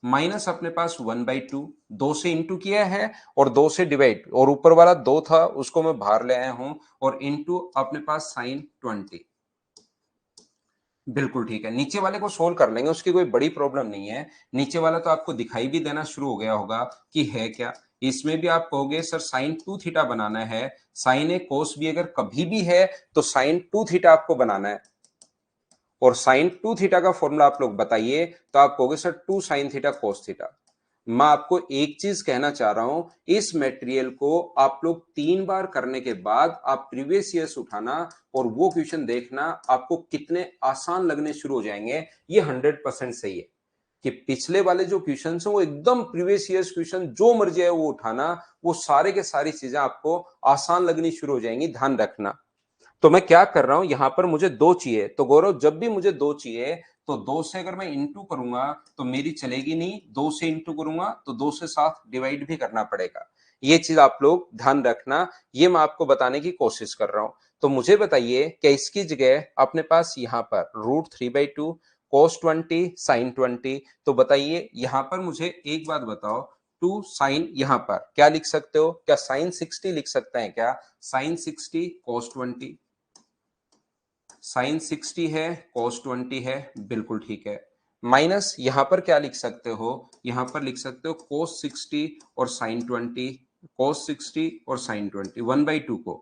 माइनस अपने पास 1/2। 2 से इंटू किया है और 2 से डिवाइड, और ऊपर वाला 2 था उसको मैं बाहर ले आया हूं, और इंटू अपने पास साइन 20। बिल्कुल ठीक है, नीचे वाले को सोल्व कर लेंगे, उसकी कोई बड़ी प्रॉब्लम नहीं है। नीचे वाला तो आपको दिखाई भी देना शुरू हो गया होगा कि है क्या। इसमें भी आप कहोगे सर साइन 2 थीटा बनाना है, साइन ए कोस भी अगर कभी भी है तो साइन 2 थीटा आपको बनाना है, और साइन 2 थीटा का फॉर्मूला आप लोग बताइए, तो आप कहोगे sir 2 sine theta cos theta. मैं आपको एक चीज कहना चाह रहा हूं, इस मटेरियल को आप लोग 3 बार करने के बाद आप प्रीवियस ईयर्स उठाना और वो क्वेश्चन देखना, आपको कितने आसान लगने शुरू हो जाएंगे। ये 100% सही है कि पिछले वाले जो क्वेश्चन है वो एकदम प्रीवियस ईयर्स क्वेश्चन जो मर्जी है वो उठाना, वो सारे के सारी चीजें आपको आसान लगनी शुरू हो जाएंगी, ध्यान रखना। तो मैं क्या कर रहा हूं, यहां पर मुझे 2 चाहिए, तो गौरव जब भी मुझे 2 चाहिए तो 2 से अगर मैं इंटू करूंगा तो मेरी चलेगी नहीं, 2 से इंटू करूंगा तो 2 से साथ डिवाइड भी करना पड़ेगा। ये चीज आप लोग ध्यान रखना, ये मैं आपको बताने की कोशिश कर रहा हूं। तो मुझे बताइए कि इसकी जगह अपने पास यहां पर √3/2 cos 20 sin 20, तो बताइए यहां पर मुझे एक बात बताओ, 2 साइन यहां पर क्या लिख सकते हो, क्या साइन 60 लिख सकते हैं क्या, साइन 60 cos 20, साइन 60 है cos 20 है, बिल्कुल ठीक है। माइनस यहां पर क्या लिख सकते हो, यहां पर लिख सकते हो cos 60 और sin 20, cos 60 और sin 20 1/2 को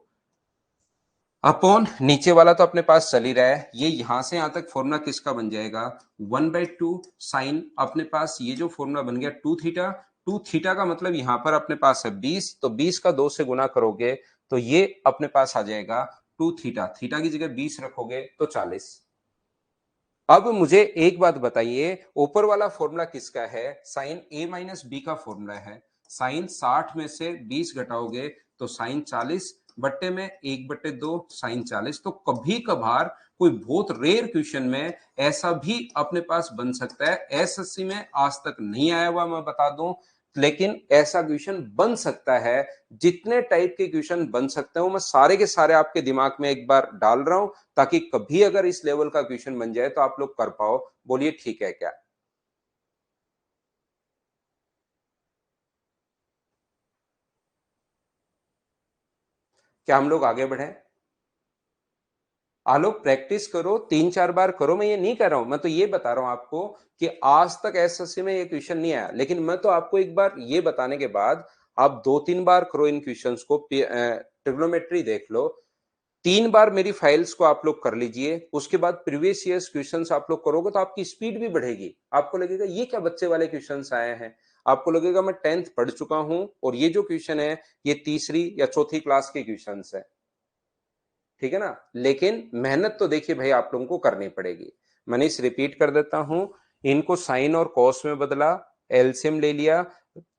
अपॉन नीचे वाला तो अपने पास चल ही रहा है, ये यहां से यहां तक फॉर्मूला किसका बन जाएगा 1/2 साइन, अपने पास ये जो फॉर्मूला बन गया 2 थीटा। 2 थीटा का मतलब यहां पर अपने पास है 20, तो 20 का 2 से गुना करोगे तो ये अपने पास आ जाएगा 2 थीटा, थीटा की जगह 20 रखोगे तो 40। अब मुझे एक बात बताइए, ऊपर वाला फॉर्मूला किसका है, साइन ए माइनस बी का फॉर्मूला है। साइन 60 में से 20 घटाओगे तो साइन 40, बट्टे में 1/2 साइन 40। तो कभी कभार कोई बहुत रेयर क्वेश्चन में ऐसा भी अपने पास बन सकता है, एसएससी में आज तक नहीं आया हुआ मैं बता दूं, लेकिन ऐसा क्वेश्चन बन सकता है। जितने टाइप के क्वेश्चन बन सकते हो मैं सारे के सारे आपके दिमाग में एक बार डाल रहा हूं, ताकि कभी अगर इस लेवल का क्वेश्चन बन जाए तो आप लोग कर पाओ। बोलिए ठीक है क्या। क्या हम लोग आगे बढ़े, आलोक प्रैक्टिस करो, 3-4 बार करो, मैं ये नहीं कह रहा हूं, मैं तो ये बता रहा हूं आपको कि आज तक एसएससी में ये क्वेश्चन नहीं आया, लेकिन मैं तो आपको एक बार ये बताने के बाद आप 2-3 बार करो इन क्वेश्चंस को, ट्रिग्नोमेट्री देख लो, 3 बार मेरी फाइल्स को आप लोग कर लीजिए, उसके बाद प्रीवियस ईयर्स क्वेश्चंस आप लोग करोगे तो आपकी स्पीड भी बढ़ेगी। आपको लगेगा ये क्या बच्चे वाले क्वेश्चंस आए हैं, आपको लगेगा मैं 10th पढ़ चुका हूं और ये जो क्वेश्चन है ये तीसरी या चौथी क्लास के क्वेश्चंस है। ठीक है ना, लेकिन मेहनत तो देखिए भाई आप लोगों को करनी पड़ेगी। मैंने इस रिपीट कर देता हूं, इनको साइन और कॉस में बदला, एलसीएम ले लिया,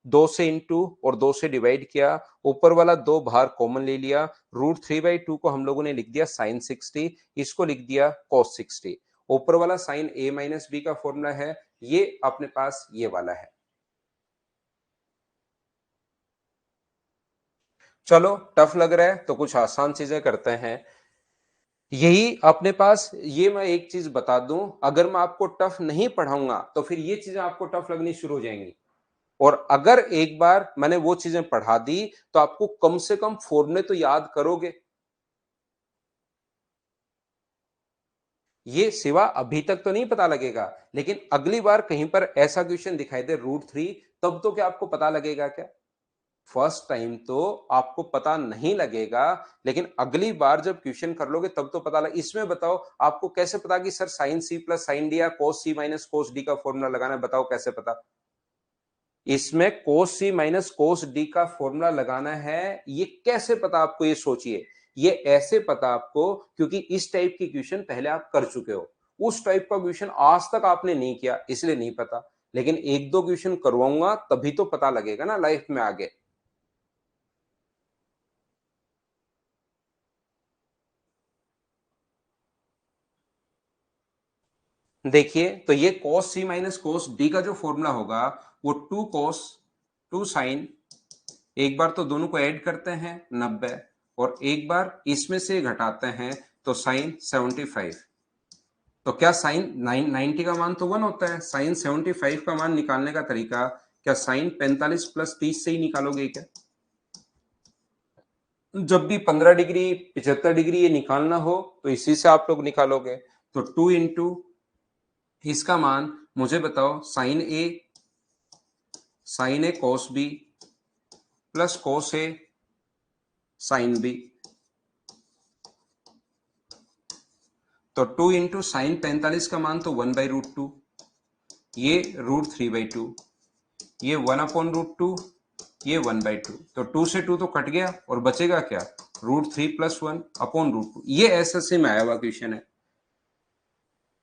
2 से इंटू और 2 से डिवाइड किया, ऊपर वाला 2 बाहर कॉमन ले लिया, √3/2 को हम लोगों ने लिख दिया sin 60, इसको लिख दिया cos 60। ऊपर वाला sin a माइनस बी का फॉर्मूला है, ये अपने पास ये वाला है। चलो टफ लग रहा है तो कुछ आसान चीजें करते हैं। यही अपने पास, ये मैं एक चीज बता दूं, अगर मैं आपको टफ नहीं पढ़ाऊंगा तो फिर ये चीजें आपको टफ लगनी शुरू हो जाएंगी। और अगर एक बार मैंने वो चीजें पढ़ा दी तो आपको कम से कम फॉर्मूले तो याद करोगे। ये सिवा अभी तक तो नहीं पता लगेगा, लेकिन अगली बार कहीं पर ऐसा क्वेश्चन दिखाई दे √3, तब तो क्या आपको पता लगेगा क्या? फर्स्ट टाइम तो आपको पता नहीं लगेगा, लेकिन अगली बार जब क्वेश्चन कर लोगे तब तो पता लग। इसमें बताओ आपको कैसे पता कि sir sin c plus sin d या cos c minus cos d का फॉर्मूला लगाना है, बताओ कैसे पता? इसमें cos c minus cos d का फॉर्मूला लगाना है, ये कैसे पता आपको? ये सोचिए। ये ऐसे पता आपको क्योंकि इस टाइप की क्वेश्चन पहले आप कर चुके हो। उस टाइप का क्वेश्चन आज तक आपने नहीं किया, इसलिए नहीं पता। लेकिन एक दो क्वेश्चन करवाऊंगा तभी तो पता लगेगा ना लाइफ में आगे। देखिए तो ये cos c minus cos d का जो फॉर्मूला होगा वो 2 cos 2 sin, एक बार तो दोनों को ऐड करते हैं 90, और एक बार इसमें से घटाते हैं तो sin 75। तो क्या sin 90 का मान तो 1 होता है, sin 75 का मान निकालने का तरीका क्या sin 45 प्लस 30 से ही निकालोगे क्या? जब भी 15 डिग्री 75 डिग्री ये निकालना हो तो इसी से आप लोग निकालोगे। तो 2 इंटू इसका मान मुझे बताओ sin a cos b plus cos a sin b। तो 2 इंटू साइन 45 का मान तो 1/√2, ये √3/2, ये 1/√2, ये 1/2। तो 2 से 2 तो कट गया और बचेगा क्या? √3 प्लस 1/√2। ये एसएससी में आया हुआ क्वेश्चन है।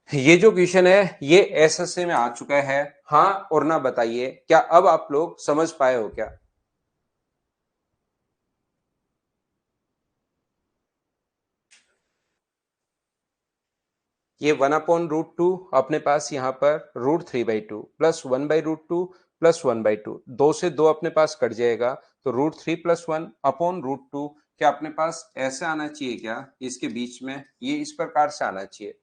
ये जो क्वेश्चन है ये एसएससी में आ चुका है। हाँ और ना बताइए, क्या अब आप लोग समझ पाए हो क्या? ये 1/√2 अपने पास यहाँ पर √3/2 प्लस 1/√2 प्लस 1/2, 2 से 2 अपने पास कट जाएगा, तो √3 प्लस 1/√2। क्या अपने पास ऐसे आना चाहिए क्या? इसके बीच में ये इस प्रकार से आना चाहिए,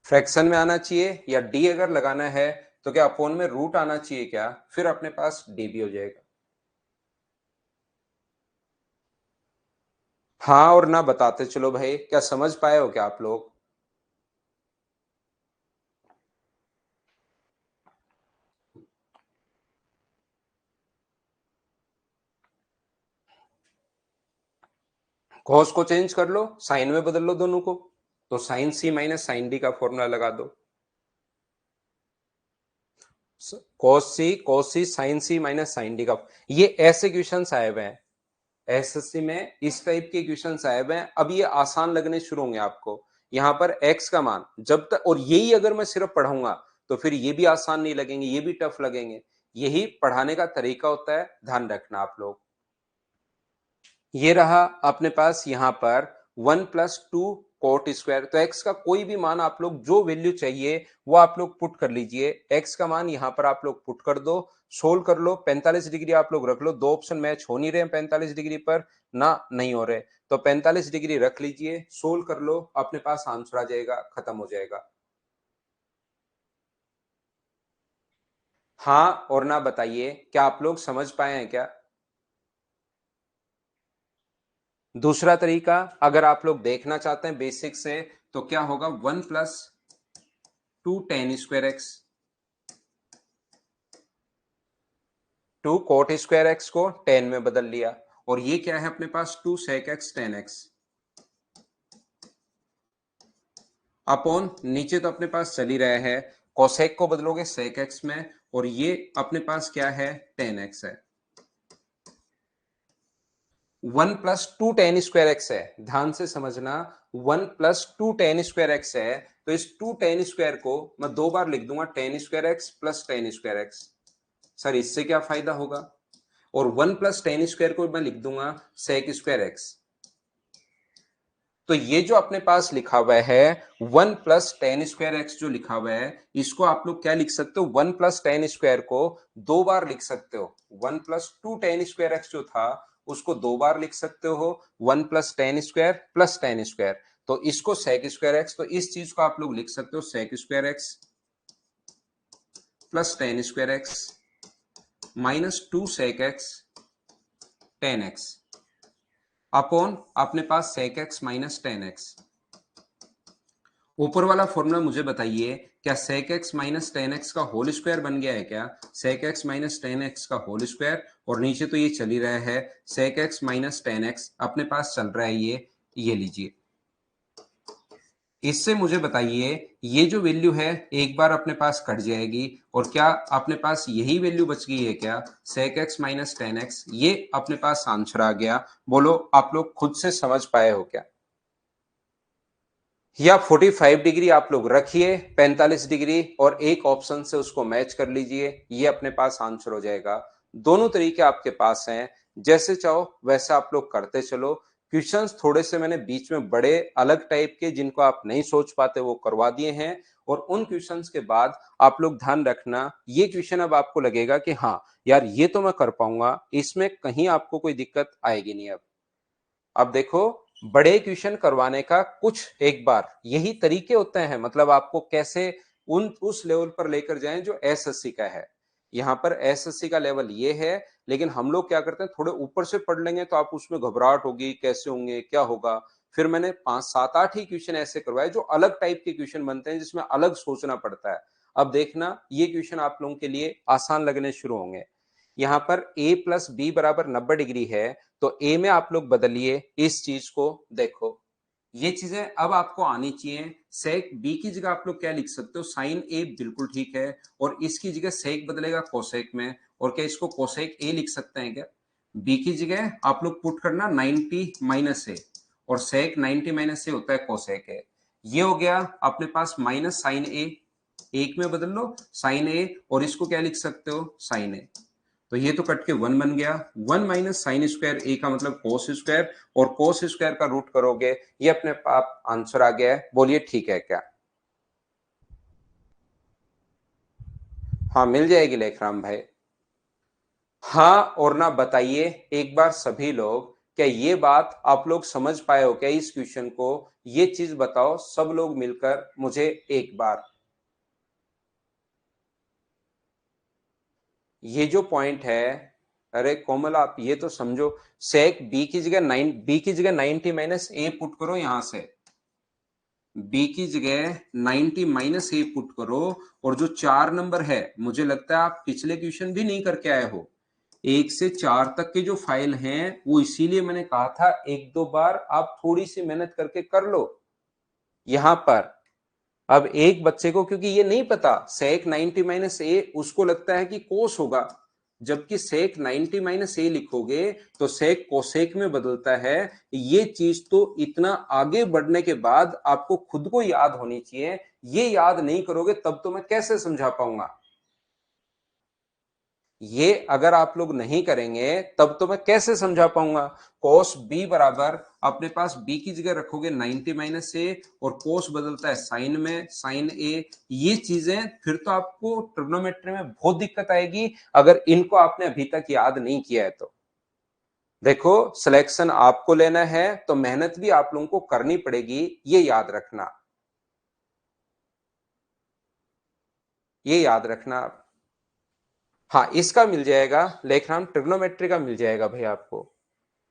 फ्रैक्शन में आना चाहिए, या डी अगर लगाना है तो क्या अपॉन में रूट आना चाहिए क्या? फिर अपने पास डी भी हो जाएगा। हाँ और ना बताते चलो भाई, क्या समझ पाए हो क्या आप लोग? कॉस को चेंज कर लो, साइन में बदल लो दोनों को, तो साइन सी माइनस साइन डी का फॉर्मूला लगा दो। कॉस सी साइन सी माइनस साइन डी का, ये ऐसे क्वेश्चन आए हुए हैं एसएससी में, इस टाइप के क्वेश्चन आए हुए हैं। अब ये आसान लगने शुरू होंगे आपको। यहाँ पर एक्स का मान जब तक, और यही अगर मैं सिर्फ पढ़ाऊंगा तो फिर ये भी आसान नहीं लगेंगे, ये भी टफ लगेंगे। यही पढ़ाने का तरीका होता है, ध्यान रखना आप लोग। ये रहा अपने पास यहाँ पर 1+2 कोट स्क्वायर। तो x का कोई भी मान आप लोग जो वैल्यू चाहिए वो आप लोग पुट कर लीजिए। x का मान यहाँ पर आप लोग पुट कर दो, सोल्व कर लो। 45 डिग्री आप लोग रख लो, दो ऑप्शन मैच हो नहीं रहे 45 डिग्री पर, ना नहीं हो रहे, तो 45 डिग्री रख लीजिए, सोल्व कर लो, अपने पास आंसर आ जाएगा, खत्म हो जाएगा। हाँ और ना बताइए, क्या आप लोग समझ पाए हैं क्या? दूसरा तरीका अगर आप लोग देखना चाहते हैं बेसिक से, तो क्या होगा? 1+2 tan square x, 2 coat square x को tan में बदल लिया, और ये क्या है अपने पास? 2 sec x tan x, upon नीचे तो अपने पास चल ही रहा है, कोसेक को बदलोगे sec x में, और ये अपने पास क्या है? tan x है। 1+2 tan स्क्वायर एक्स है, ध्यान से समझना, 1+2 tan स्क्वायर एक्स है। तो इस 2 tan स्क्वायर को मैं 2 बार लिख दूंगा tan square x plus tan square x. Sir इससे क्या फायदा होगा? और 1 प्लस tan स्क्वायर को मैं लिख दूंगा sec स्क्वायर एक्स। तो ये जो अपने पास लिखा हुआ है 1 प्लस tan स्क्वायर एक्स जो लिखा हुआ है, इसको आप लोग क्या लिख सकते हो? 1 प्लस tan स्क्वायर को 2 बार लिख सकते हो। 1 प्लस 2 tan स्क्वायर एक्स जो था उसको 2 बार लिख सकते हो। 1 plus tan square plus tan square, तो इसको sec स्क्वायर एक्स, तो इस चीज को आप लोग लिख सकते हो sec square x plus tan square x minus 2 sec x tan x upon अपने पास sec x minus tan x. ऊपर वाला फॉर्मूला मुझे बताइए, क्या sec x minus ten x का होल स्क्वायर बन गया है क्या? sec x minus ten x का होल स्क्वायर, और नीचे तो ये चल ही रहा है sec x minus ten x अपने पास चल रहा है ये लीजिए। इससे मुझे बताइए ये जो वैल्यू है एक बार अपने पास कट जाएगी, और क्या अपने पास यही वैल्यू बच गई है क्या? sec x minus ten x, ये अपने पास आंसर आ गया। बोलो आप लोग खुद से समझ पाए हो क्या? या 45 डिग्री आप लोग रखिए 45 डिग्री और एक ऑप्शन से उसको मैच कर लीजिए, ये अपने पास आंसर हो जाएगा। दोनों तरीके आपके पास हैं, जैसे चाहो वैसे आप लोग करते चलो। क्वेश्चंस थोड़े से मैंने बीच में बड़े अलग टाइप के जिनको आप नहीं सोच पाते वो करवा दिए हैं, और उन क्वेश्चंस के बाद आप लोग ध्यान रखना, ये क्वेश्चन अब आपको लगेगा कि हाँ यार ये तो मैं कर पाऊंगा, इसमें कहीं आपको कोई दिक्कत आएगी नहीं। अब देखो, बड़े क्वेश्चन करवाने का कुछ एक बार यही तरीके होते हैं, मतलब आपको कैसे उस लेवल पर लेकर जाएं जो एसएससी का है। यहाँ पर एसएससी का लेवल ये है, लेकिन हम लोग क्या करते हैं थोड़े ऊपर से पढ़ लेंगे तो आप उसमें घबराहट होगी, कैसे होंगे क्या होगा। फिर मैंने 5 7 8 ही क्वेश्चन ऐसे करवाए जो अलग टाइप के क्वेश्चन बनते हैं, जिसमें अलग सोचना पड़ता है। अब देखना ये क्वेश्चन आप लोगों के लिए आसान लगने शुरू होंगे। यहाँ पर a प्लस बी बराबर 90 डिग्री है, तो a में आप लोग बदलिए इस चीज को। देखो ये चीजें अब आपको आनी चाहिए। सेक b की जगह आप लोग क्या लिख सकते हो? साइन a, बिल्कुल ठीक है। और इसकी जगह सेक बदलेगा कोसेक में, और क्या इसको कोसेक a लिख सकते हैं क्या? b की जगह आप लोग पुट करना 90 माइनस a, और सेक 90 माइनस a होता है कोसेक a। ये हो गया अपने पास माइनस साइन a, एक में बदल लो साइन a, और इसको क्या लिख सकते हो? Sine a। तो ये तो कट के 1 बन गया। 1 माइनस साइन स्क्वायर ए का मतलब कोस स्क्वायर, और कोस स्क्वायर का रूट करोगे, ये अपने आप आंसर आ गया है। बोलिए ठीक है क्या? हाँ मिल जाएगी लेखराम भाई। हाँ और ना बताइए एक बार सभी लोग, क्या ये बात आप लोग समझ पाए हो क्या इस क्वेश्चन को? ये चीज बताओ सब लोग मिलकर मुझे एक बार। ये जो पॉइंट है, अरे कोमल आप ये तो समझो, सेक बी की जगह 90 माइनस ए पुट करो, यहां से b की जगह 90 माइनस ए पुट करो। और जो 4 नंबर है, मुझे लगता है आप पिछले क्वेश्चन भी नहीं करके आए हो। 1 से 4 तक के जो फाइल हैं वो इसीलिए मैंने कहा था एक दो बार आप थोड़ी सी मेहनत करके कर लो। यहां पर अब एक बच्चे को क्योंकि ये नहीं पता सेक 90 माइनस ए, उसको लगता है कि कोस होगा, जबकि सेक 90 माइनस ए लिखोगे तो सेक कोसेक में बदलता है। ये चीज तो इतना आगे बढ़ने के बाद आपको खुद को याद होनी चाहिए, ये याद नहीं करोगे तब तो मैं कैसे समझा पाऊंगा। ये अगर आप लोग नहीं करेंगे तब तो मैं कैसे समझा पाऊंगा। कोस बी बराबर अपने पास बी की जगह रखोगे 90 माइनस ए, और कोस बदलता है साइन में, साइन ए। ये चीजें फिर तो आपको ट्रिग्नोमेट्री में बहुत दिक्कत आएगी अगर इनको आपने अभी तक याद नहीं किया है तो। देखो सिलेक्शन आपको लेना है तो मेहनत भी आप लोगों को करनी पड़ेगी, ये याद रखना, ये याद रखना आप। हाँ इसका मिल जाएगा लेखराम, ट्रिग्नोमेट्री का मिल जाएगा भाई आपको।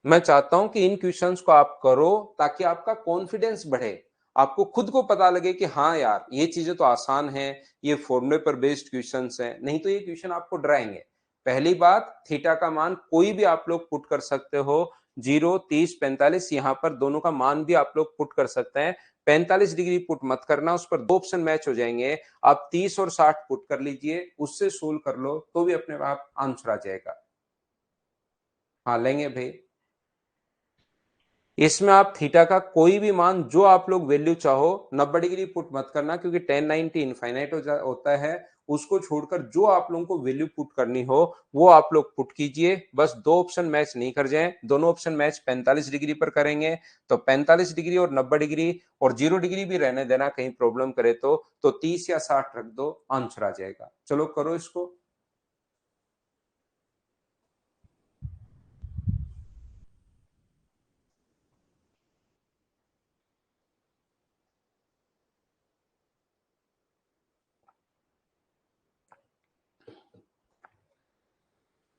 मैं चाहता हूं कि इन क्वेश्चंस को आप करो ताकि आपका कॉन्फिडेंस बढ़े, आपको खुद को पता लगे कि हाँ यार ये चीजें तो आसान हैं, ये फॉर्मूले पर बेस्ड क्वेश्चंस हैं, नहीं तो ये क्वेश्चन आपको डराएंगे। पहली बात, थीटा का मान कोई भी आप लोग पुट कर सकते हो, 0 30 45, यहां पर दोनों का मान भी आप लोग पुट कर सकते हैं। 45 डिग्री पुट मत करना, उस पर दो ऑप्शन मैच हो जाएंगे। आप 30 और 60 पुट कर लीजिए, उससे सोल्व कर लो तो भी अपने आप आंसर आ जाएगा। हाँ लेंगे भाई। इसमें आप थीटा का कोई भी मान जो आप लोग वैल्यू चाहो 90 डिग्री पुट मत करना, क्योंकि 1090 इनफाइनाइट होता है। उसको छोड़कर जो आप लोगों को वैल्यू पुट करनी हो वो आप लोग पुट कीजिए। बस दो ऑप्शन मैच नहीं कर जाएं। दोनों ऑप्शन मैच 45 डिग्री पर करेंगे तो 45 डिग्री और 90 डिग्री और 0 डिग्री भी रहने देना, कहीं प्रॉब्लम करे तो 30 या 60 रख दो, आंसर आ जाएगा। चलो करो इसको।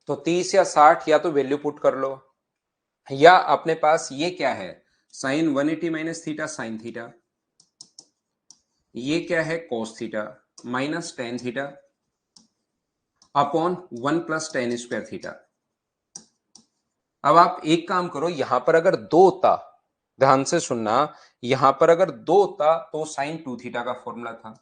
तो 30 या 60 या तो वैल्यू पुट कर लो, या अपने पास ये क्या है, sine 180 minus theta sine theta, ये क्या है cos theta minus tan theta upon 1 + tan² theta. अब आप एक काम करो, यहां पर अगर दो होता, ध्यान से सुनना, यहां पर अगर दो होता तो साइन 2 थीटा का फॉर्मूला था,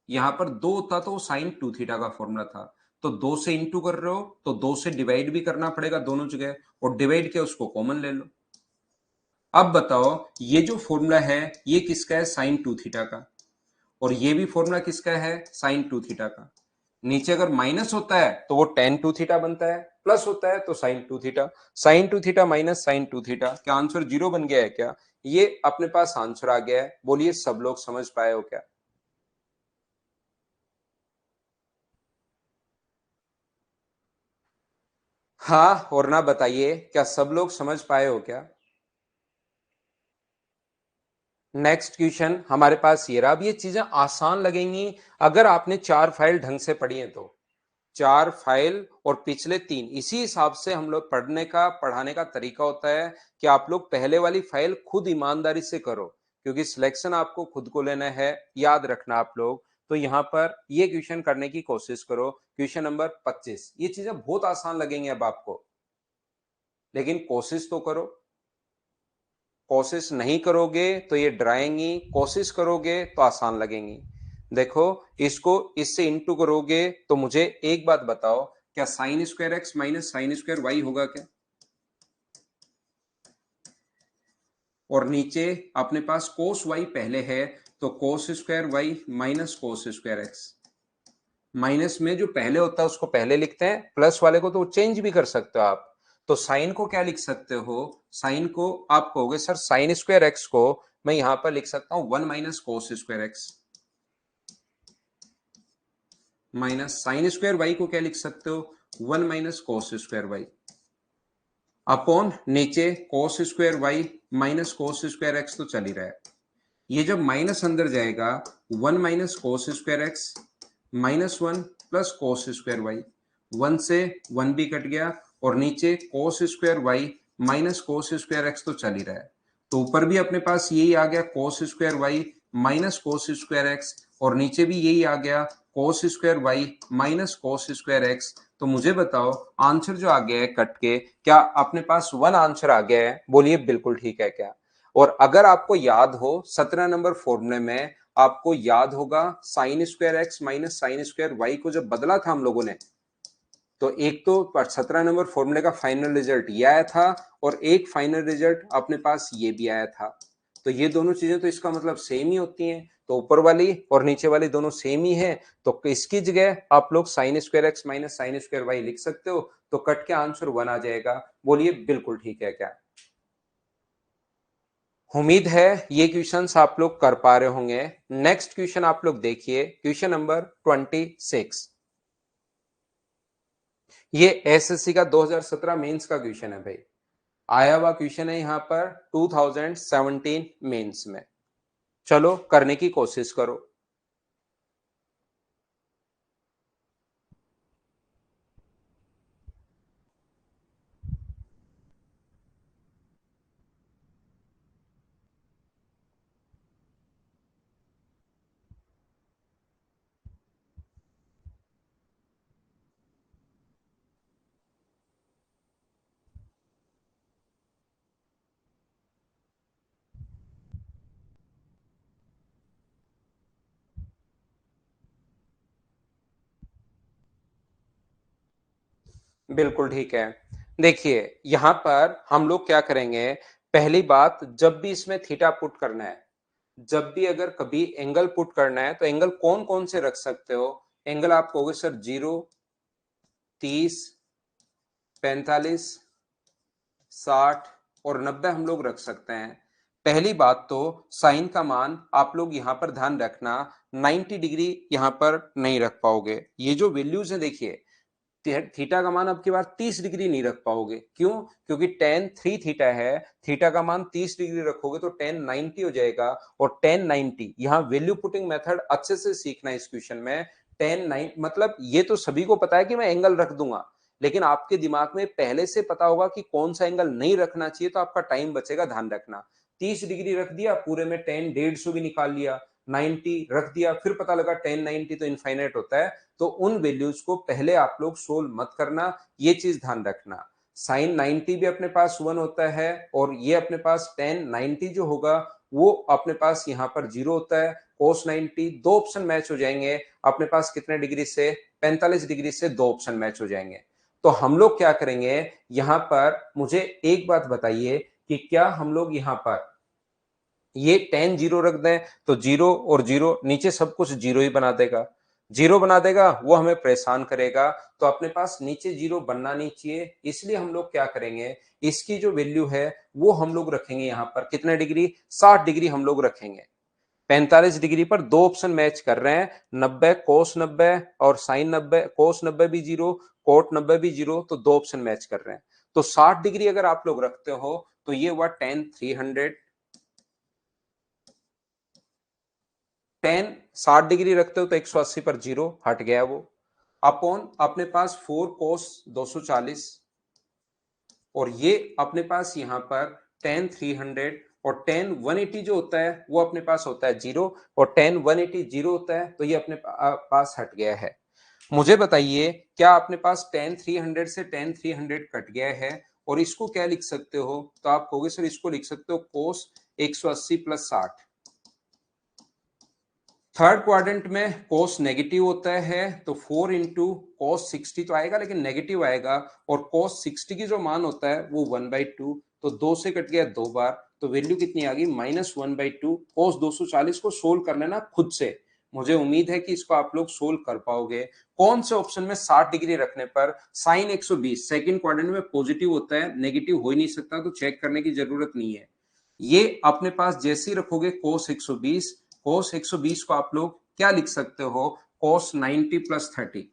यहां पर दो होता तो साइन 2 थीटा का फॉर्मूला था। तो दो से इंटू कर रहे हो तो दो से डिवाइड भी करना पड़ेगा दोनों जगह, और डिवाइड के उसको कॉमन ले लो। अब बताओ ये जो फॉर्मूला है ये किसका है, साइन 2 थीटा का, और ये भी फॉर्मूला किसका है, साइन 2 थीटा का। नीचे अगर माइनस होता है तो वो टेन 2 थीटा बनता है, प्लस होता है तो sine 2 theta. Sine 2 theta minus sine 2 theta, क्या आंसर 0 बन गया है क्या? ये अपने पास आंसर आ गया है। बोलिए सब लोग समझ पाए हो क्या? हाँ और ना बताइए, क्या सब लोग समझ पाए हो क्या? नेक्स्ट क्वेश्चन हमारे पास ये रहा। अब ये चीजें आसान लगेंगी अगर आपने चार फाइल ढंग से पढ़ी है तो। चार फाइल और पिछले तीन, इसी हिसाब से हम लोग पढ़ाने का तरीका होता है कि आप लोग पहले वाली फाइल खुद ईमानदारी से करो, क्योंकि सिलेक्शन आपको खुद को लेना है, याद रखना आप लोग। तो यहां पर ये क्वेश्चन करने की कोशिश करो, क्वेश्चन नंबर 25। ये चीजें बहुत आसान लगेंगी अब आपको, लेकिन कोशिश तो करो। कोशिश नहीं करोगे तो ये डराएंगी, कोशिश करोगे तो आसान लगेंगी। देखो, इसको इससे इंटू करोगे तो मुझे एक बात बताओ, क्या sine square x minus sine square y होगा क्या? और नीचे अपने पास कोस वाई पहले है तो cos square y minus cos square x. Minus में जो पहले होता है उसको पहले लिखते हैं, प्लस वाले को तो चेंज भी कर सकते हो आप। तो साइन को क्या लिख सकते हो, साइन को आप कहोगे सर साइन स्क्वायर एक्स को मैं यहां पर लिख सकता हूं 1 - cos² x, minus sine square y को क्या लिख सकते हो, 1 - cos² वाई, अपॉन नीचे cos square y minus cos square x तो चल ही रहा है। ये जब माइनस अंदर जाएगा 1 - cos² एक्स -1 + cos² वाई, 1 से 1 भी कट गया, और नीचे cos² Y minus cos² x तो चल ही रहा है। तो ऊपर भी अपने पास यही आ गया cos² वाई माइनस cos²एक्स, और नीचे भी यही आ गया cos² वाई माइनस cos²एक्स। तो मुझे बताओ आंसर जो आ गया है कट के, क्या अपने पास वन आंसर आ गया है? बोलिए बिल्कुल ठीक है क्या? और अगर आपको याद हो 17 नंबर फॉर्मूले में, आपको याद होगा sine square x minus sine square y को जब बदला था हम लोगों ने, तो एक तो 17 नंबर फॉर्मूले का फाइनल रिजल्ट ये आया था, और एक फाइनल रिजल्ट अपने पास ये भी आया था। तो ये दोनों चीजें तो इसका मतलब सेम ही होती हैं, तो ऊपर वाली और नीचे वाली दोनों सेम ही है। तो इसकी जगह आप लोग sine square x minus sine square y लिख सकते हो, तो कट के आंसर 1 आ जाएगा। बोलिए बिल्कुल ठीक है क्या? उम्मीद है ये क्वेश्चंस आप लोग कर पा रहे होंगे। नेक्स्ट क्वेश्चन आप लोग देखिए, क्वेश्चन नंबर 26। ये एसएससी का 2017 मेंस का क्वेश्चन है भाई, आया हुआ क्वेश्चन है यहां पर 2017 मेंस में। चलो करने की कोशिश करो। बिल्कुल ठीक है। देखिए यहां पर हम लोग क्या करेंगे, पहली बात, जब भी इसमें थीटा पुट करना है, जब भी अगर कभी एंगल पुट करना है तो एंगल कौन कौन से रख सकते हो? एंगल आप कहोगे सर 0, 30, 45, 60 और 90 हम लोग रख सकते हैं। पहली बात तो साइन का मान आप लोग यहां पर ध्यान रखना, 90 डिग्री यहां पर नहीं रख पाओगे। ये जो वैल्यूज है देखिए, थीटा का मान अब की बार 30 डिग्री नहीं रख पाओगे। क्यों? क्योंकि tan 3 थीटा है, थीटा का मान 30 डिग्री रखोगे तो tan 90 हो जाएगा। और tan 90 यहाँ वैल्यू पुटिंग मेथड अच्छे से सीखना है इस क्वेश्चन में। tan 9 मतलब ये तो सभी को पता है कि मैं एंगल रख दूंगा, लेकिन आपके दिमाग में पहले से पता होगा कि कौन सा एंगल नहीं रखना चाहिए, तो आपका टाइम बचेगा। ध्यान रखना, 30 डिग्री रख दिया, पूरे में tan 150 भी निकाल लिया, 90 रख दिया, फिर पता लगा tan 90 तो इनफाइनाइट होता है। तो उन वैल्यूज को पहले आप लोग सोल्व मत करना, ये चीज ध्यान रखना। साइन 90 भी अपने पास 1 होता है, और ये अपने पास tan 90 जो होगा वो अपने पास यहाँ पर 0 होता है। cos 90, दो ऑप्शन मैच हो जाएंगे अपने पास, कितने डिग्री से? 45 डिग्री से दो ऑप्शन मैच हो जाएंगे। तो हम लोग क्या करेंगे यहां पर, मुझे एक बात बताइए कि क्या हम लोग यहां पर ये tan 0 रख दें तो 0 और 0 नीचे सब कुछ 0 ही बना देगा, 0 बना देगा, वो हमें परेशान करेगा। तो अपने पास नीचे 0 बनना नहीं चाहिए, इसलिए हम लोग क्या करेंगे, इसकी जो वैल्यू है वो हम लोग रखेंगे यहाँ पर कितने डिग्री? 60 डिग्री हम लोग रखेंगे। 45 डिग्री पर दो ऑप्शन मैच कर रहे हैं, 90 कोस 90 और साइन 90, कोस 90 भी 0, कोट 90 भी 0, तो दो ऑप्शन मैच कर रहे हैं। तो 60 डिग्री अगर आप लोग रखते हो तो ये हुआ tan 300। 60 डिग्री रखते हो तो 180 पर 0 हट गया वो, अपॉन अपने पास 4 कोस 240, और ये अपने पास यहां पर tan 300, और tan 180 जो होता है वो अपने पास होता है 0, और tan 180 0 होता है, तो ये अपने पास हट गया है। मुझे बताइए, क्या अपने पास tan 300 से tan 300 कट गया है? और इसको क्या लिख सकते हो? तो आप कहोगे सर इसको लिख सकते हो कोस 180 प्लस 60। थर्ड क्वाड्रेंट में कोस नेगेटिव होता है, तो 4 इंटू कोस 60 तो आएगा, लेकिन नेगेटिव आएगा। और कोस 60 की जो मान होता है वो 1/2, तो 2 से कट गया 2 बार, तो वैल्यू कितनी आ गई? -1/2। कोस 240 को सोल्व कर लेना खुद से, मुझे उम्मीद है कि इसको आप लोग सोल्व कर पाओगे। कौन से ऑप्शन में 60 डिग्री रखने पर साइन 120 सेकंड क्वाड्रेंट में पॉजिटिव होता है, नेगेटिव हो ही नहीं सकता, तो चेक करने की जरूरत नहीं है। ये अपने पास जैसे ही रखोगे कोस 120, कोस 120 को आप लोग क्या लिख सकते हो? कोस 90 प्लस 30,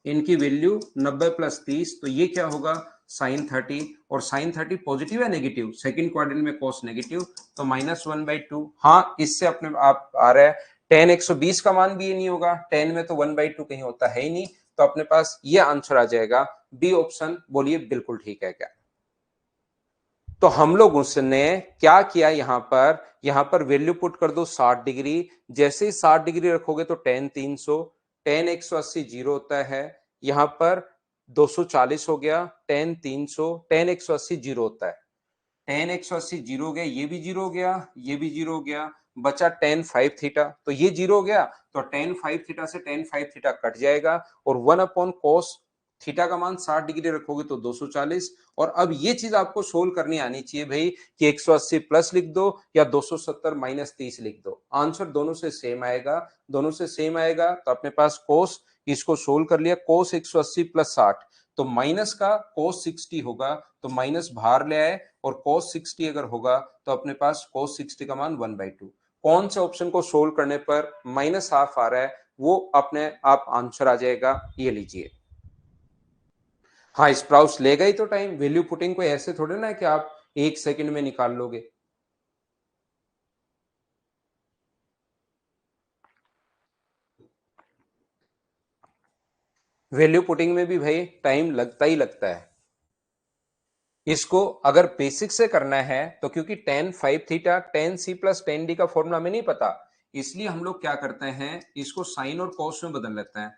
इनकी वैल्यू 90 प्लस 30, तो ये क्या होगा? साइन 30। और साइन 30 पॉजिटिव है नेगेटिव? सेकंड क्वाड्रेंट में कोस नेगेटिव, तो -1/2। हाँ, इससे अपने आप आ रहा है tan 120 का मान भी ये नहीं होगा, tan में तो 1/2 कहीं होता है ही नहीं, तो अपने पास ये आंसर आ जाएगा बी ऑप्शन। बोलिए बिल्कुल ठीक है क्या? तो हम लोग उसने क्या किया, यहां पर वैल्यू पुट कर दो 60 डिग्री। जैसे ही 60 डिग्री रखोगे तो tan 300, tan 180 0 होता है, यहां पर 240 हो गया, tan 300, tan 180 0 होता है, tan 180 जीरो हो गया, ये भी जीरो हो गया, ये भी जीरो हो गया, बचा tan 5 थीटा, तो ये जीरो हो गया, तो tan 5 थीटा से tan 5 थीटा कट जाएगा, और 1/cos थीटा का मान 60 डिग्री रखोगे तो 240। और अब ये चीज आपको सोल्व करनी आनी चाहिए भाई, कि 180 प्लस लिख दो या 270 -30 लिख दो, आंसर दोनों से सेम आएगा। दोनों से सेम आएगा तो अपने पास कोस, इसको सोल्व कर लिया, कोस 180 प्लस 60, तो माइनस का कोस 60 होगा, तो माइनस बाहर ले आए, और cos 60 अगर होगा तो अपने पास cos 60 का मान 1/2। कौन से ऑप्शन को सोल्व करने पर -1/2 आ रहा है, वो अपने आप आंसर आ जाएगा, ये लीजिए। हाँ, स्प्राउट्स लेगा ही तो टाइम, वैल्यू पुटिंग को ऐसे थोड़े ना है कि आप 1 सेकंड में निकाल लोगे। वैल्यू पुटिंग में भी भाई टाइम लगता ही लगता है। इसको अगर बेसिक से करना है तो, क्योंकि tan 5 theta tan c plus tan d का फॉर्मूला हमें नहीं पता, इसलिए हम लोग क्या करते हैं, इसको साइन और कॉस में बदल लेते हैं।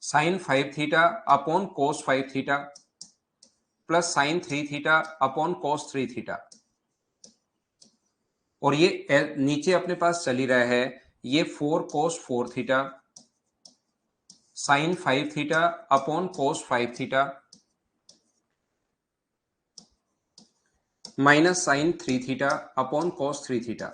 Sine 5 theta upon cos 5 theta plus sine 3 theta upon cos 3 theta, और ये नीचे अपने पास चल ही रहा है, ये 4 cos 4 theta sine 5 theta upon cos 5 theta, minus sine 3 theta upon cos 3 theta.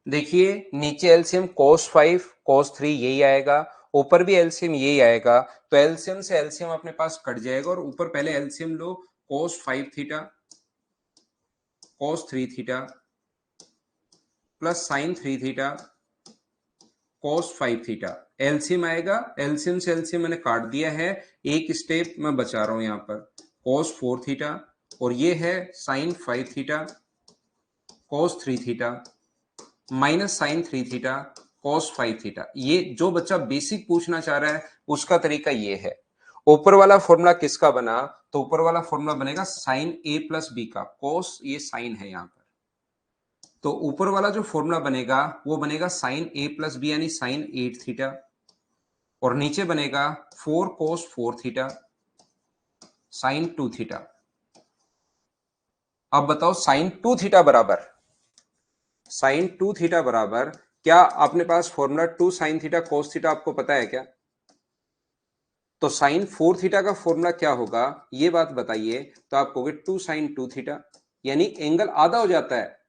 देखिए नीचे एलसीएम cos 5 cos 3 यही आएगा, ऊपर भी एलसीएम यही आएगा, तो एलसीएम से एलसीएम अपने पास कट जाएगा और ऊपर पहले एलसीएम लो, cos 5 theta cos 3 theta plus sine 3 theta cos 5 theta. LCM आएगा, एलसीएम से एलसीएम मैंने काट दिया है, एक स्टेप मैं बचा रहा हूं यहां पर, cos 4 थीटा और ये है साइन 5 थीटा cos 3 थीटा minus sine 3 theta cos 5 theta. ये जो बच्चा बेसिक पूछना चाह रहा है उसका तरीका ये है। ऊपर वाला फॉर्मूला किसका बना, तो ऊपर वाला फॉर्मूला बनेगा साइन ए प्लस बी का, cos ये साइन है यहां पर, तो ऊपर वाला जो फॉर्मूला बनेगा वो बनेगा साइन ए प्लस बी यानी साइन 8 थीटा और नीचे बनेगा 4 cos 4 थीटा साइन 2 थीटा। अब बताओ साइन 2 थीटा बराबर, साइन 2 थीटा बराबर, क्या अपने पास formula 2 sine theta cos theta आपको पता है क्या? तो साइन 4 थीटा का फॉर्मूला क्या होगा ये बात बताइए, तो आप कहोगे 2 साइन 2 थीटा यानी एंगल आधा हो जाता है।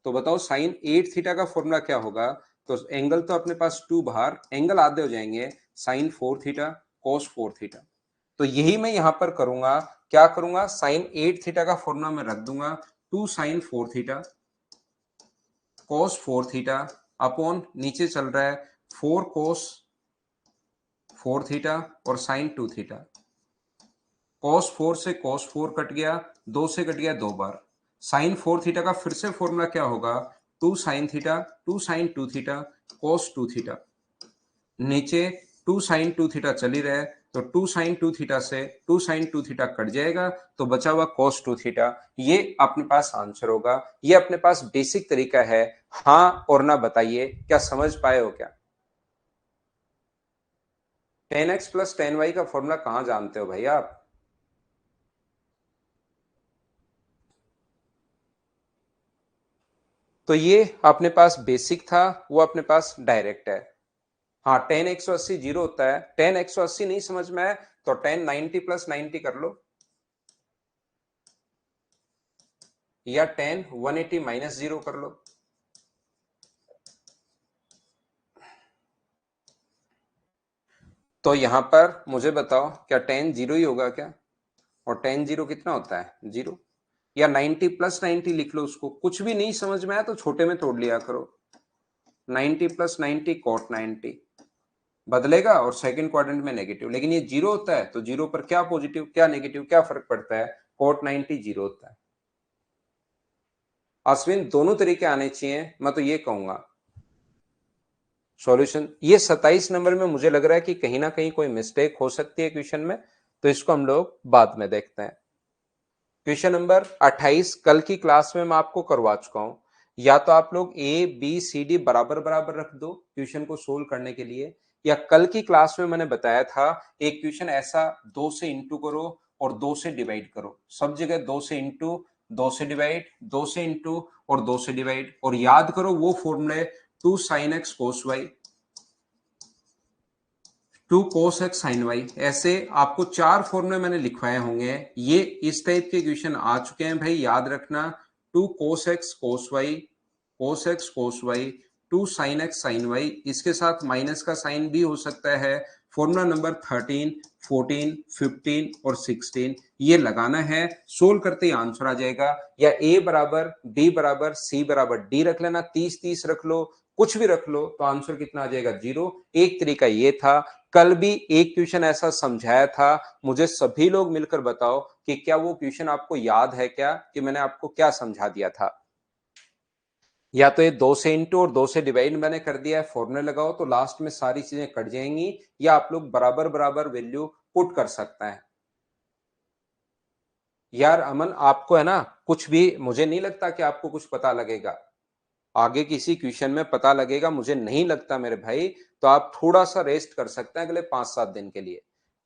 तो बताओ साइन 8 थीटा का फॉर्मूला क्या होगा, तो एंगल तो अपने पास 2 बाहर, एंगल आधे हो जाएंगे, साइन 4 थीटा cos 4 थीटा। तो यही मैं यहां पर करूंगा, क्या करूंगा, साइन 8 थीटा का फॉर्मूला मैं रख दूंगा 2 sine 4 theta cos 4 theta upon नीचे चल रहा है 4 cos 4 थीटा और साइन 2 थीटा। cos 4 से cos 4 कट गया, 2 से कट गया 2 बार, साइन 4 थीटा का फिर से फॉर्मूला क्या होगा, 2 sine theta 2 sine 2 theta cos 2 theta. नीचे 2 साइन 2 थीटा चली रहे, तो 2 साइन 2 थीटा से 2 साइन 2 थीटा कट जाएगा, तो बचा हुआ cos 2 थीटा। ये अपने पास आंसर होगा, ये अपने पास बेसिक तरीका है। हाँ और ना बताइए, क्या समझ पाए हो क्या? 10x प्लस 10y का फॉर्मूला कहां जानते हो भाई आप? तो ये अपने पास बेसिक था, वो अपने पास डायरेक्ट है। हाँ 10 180 जीरो होता है, 10 180 नहीं समझ में आया तो 10 90 प्लस 90 कर लो, या 10 180 माइनस 0 कर लो। तो यहां पर मुझे बताओ क्या 10 जीरो ही होगा क्या? और 10 जीरो कितना होता है, जीरो। या 90 प्लस 90 लिख लो उसको, कुछ भी नहीं समझ में आया तो छोटे में तोड़ लिया करो, 90 प्लस 90 कॉट 90 बदलेगा और सेकंड क्वाड्रेंट में नेगेटिव, लेकिन ये जीरो होता है तो जीरो पर क्या पॉजिटिव क्या नेगेटिव क्या फर्क पड़ता है, कॉट 90 जीरो होता है। अश्विन दोनों तरीके आने चाहिए, मैं तो ये कहूंगा। सॉल्यूशन ये 27 नंबर में मुझे लग रहा है कि कहीं ना कहीं कोई मिस्टेक हो सकती है क्वेश्चन में, तो इसको हम लोग बाद में देखते हैं। क्वेश्चन नंबर 28 कल की क्लास में मैं आपको करवा चुका हूं, या तो आप लोग ए बी सी डी बराबर बराबर रख दो क्वेश्चन को सोल्व करने के लिए, या कल की क्लास में मैंने बताया था एक क्वेश्चन ऐसा 2 से इंटू करो और 2 से डिवाइड करो, सब जगह 2 से इंटू 2 से डिवाइड 2 से इंटू और 2 से डिवाइड, और याद करो वो फॉर्मूले 2 sine x cos y 2 cos x sin y, ऐसे आपको 4 फॉर्मूले मैंने लिखवाए होंगे, ये इस टाइप के क्वेश्चन आ चुके हैं भाई, याद रखना 2 cos x cos y cos x cos y 2 sin x sin y, इसके साथ माइनस का साइन भी हो सकता है। फॉर्मूला नंबर 13 14 15 और 16 ये लगाना है, सोल्व करते ही आंसर आ जाएगा। या a बराबर b बराबर c बराबर d रख लेना, 30 30 रख लो, कुछ भी रख लो, तो आंसर कितना आ जाएगा, जीरो। एक तरीका ये था। कल भी एक क्वेश्चन ऐसा समझाया था, मुझे सभी लोग मिलकर बताओ कि क्या वो क्वेश्चन आपको याद है क्या, कि मैंने आपको क्या समझा दिया था। या तो ये 2 से इंटू और 2 से डिवाइड मैंने कर दिया है, फॉर्मूले लगाओ तो लास्ट में सारी चीजें कट जाएंगी, या आप लोग बराबर बराबर वैल्यू पुट कर सकते हैं। यार अमन आपको है ना, कुछ भी मुझे नहीं लगता कि आपको कुछ पता लगेगा, आगे किसी क्वेश्चन में पता लगेगा मुझे नहीं लगता मेरे भाई, तो आप थोड़ा सा रेस्ट कर सकते हैं अगले 5-7 दिन के लिए,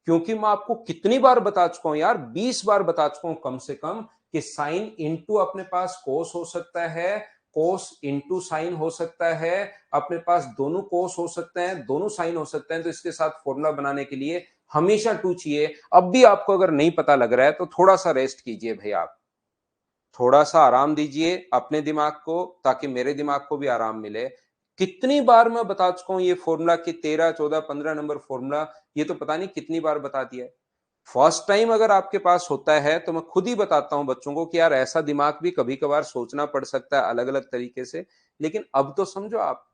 क्योंकि मैं आपको कितनी बार बता चुका हूं यार, 20 बार बता चुका हूं कम से कम, कि साइन इंटू अपने पास कोस हो सकता है, कोस इंटू साइन हो सकता है, अपने पास दोनों कोस हो सकते हैं दोनों साइन हो सकते हैं, तो इसके साथ फॉर्मूला बनाने के लिए हमेशा 2 चाहिए। अब भी आपको अगर नहीं पता लग रहा है तो थोड़ा सा रेस्ट कीजिए भाई, आप थोड़ा सा आराम दीजिए अपने दिमाग को, ताकि मेरे दिमाग को भी आराम मिले। कितनी बार मैं बता चुका हूं ये फॉर्मूला कि 13, 14, 15 नंबर फॉर्मूला, ये तो पता नहीं कितनी बार बता दिया है। फर्स्ट टाइम अगर आपके पास होता है तो मैं खुद ही बताता हूं बच्चों को कि यार ऐसा दिमाग भी कभी कभार सोचना पड़ सकता है अलग अलग तरीके से। लेकिन अब तो समझो आप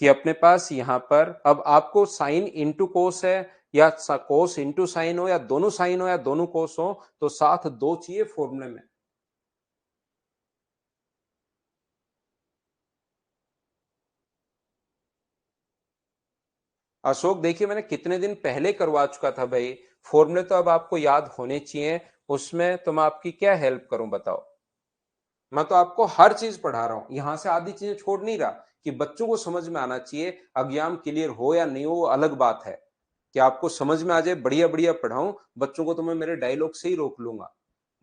कि अपने पास यहां पर अब आपको साइन इंटू कोस है, या कोस इंटू साइन हो, या दोनों साइन हो, या दोनों कोस हो, तो साथ दो चाहिए फॉर्मूले में। अशोक देखिए मैंने कितने दिन पहले करवा चुका था भाई, फॉर्मूले तो अब आपको याद होने चाहिए। उसमें तो मैं आपकी क्या हेल्प करूं बताओ। मैं तो आपको हर चीज पढ़ा रहा हूं, यहां से आधी चीजें छोड़ नहीं रहा कि बच्चों को समझ में आना चाहिए। एग्जाम क्लियर हो या नहीं हो वो अलग बात है, कि आपको समझ में आ जाए बढ़िया बढ़िया पढ़ाऊं बच्चों को, तो मैं मेरे डायलॉग से ही रोक लूंगा।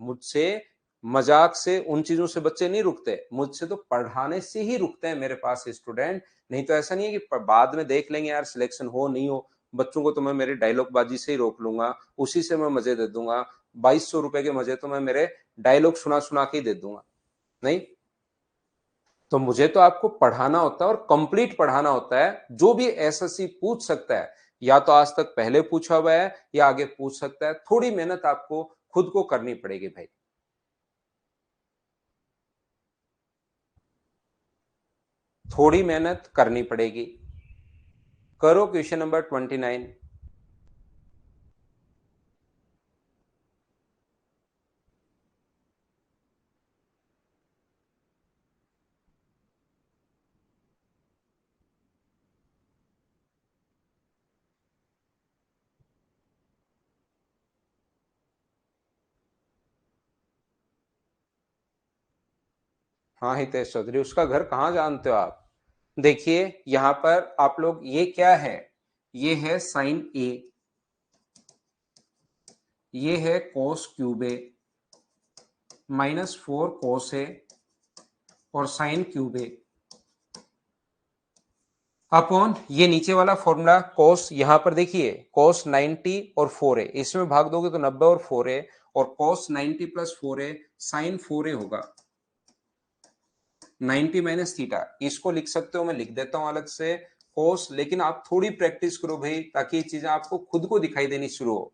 मुझसे मजाक से उन चीजों से बच्चे नहीं रुकते, मुझसे तो पढ़ाने से ही रुकते हैं मेरे पास स्टूडेंट। नहीं तो ऐसा नहीं है कि बाद में देख लेंगे यार सिलेक्शन हो नहीं हो। बच्चों को तो मैं मेरे डायलॉग बाजी से ही रोक लूंगा, उसी से मैं मजे दे दूंगा। 2200 रुपए के मजे तो मैं मेरे डायलॉग सुना सुना के ही दे दूंगा। नहीं तो मुझे तो आपको पढ़ाना होता है और कंप्लीट पढ़ाना होता है। जो भी एसएससी पूछ सकता है, या तो आज तक पहले पूछा हुआ है या आगे पूछ सकता है, थोड़ी मेहनत आपको खुद को करनी पड़ेगी भाई। थोड़ी मेहनत करनी पड़ेगी। करो क्वेश्चन नंबर 29। हाँ हितेश चौधरी, उसका घर कहाँ जानते हो आप? देखिए यहां पर आप लोग, ये क्या है, ये है साइन ए, ये है कोस क्यूब ए, -4 कोस ए और साइन क्यूब ए, अपॉन ये नीचे वाला फॉर्मूला कोस, यहां पर देखिए कोस 90 और 4a, इसमें भाग दोगे तो 90 और 4a, और कोस 90 प्लस 4a साइन 4a होगा। 90 माइनस थीटा, इसको लिख सकते हो, मैं लिख देता हूं अलग से कोस। लेकिन आप थोड़ी प्रैक्टिस करो भाई, ताकि ये चीजें आपको खुद को दिखाई देनी शुरू हो।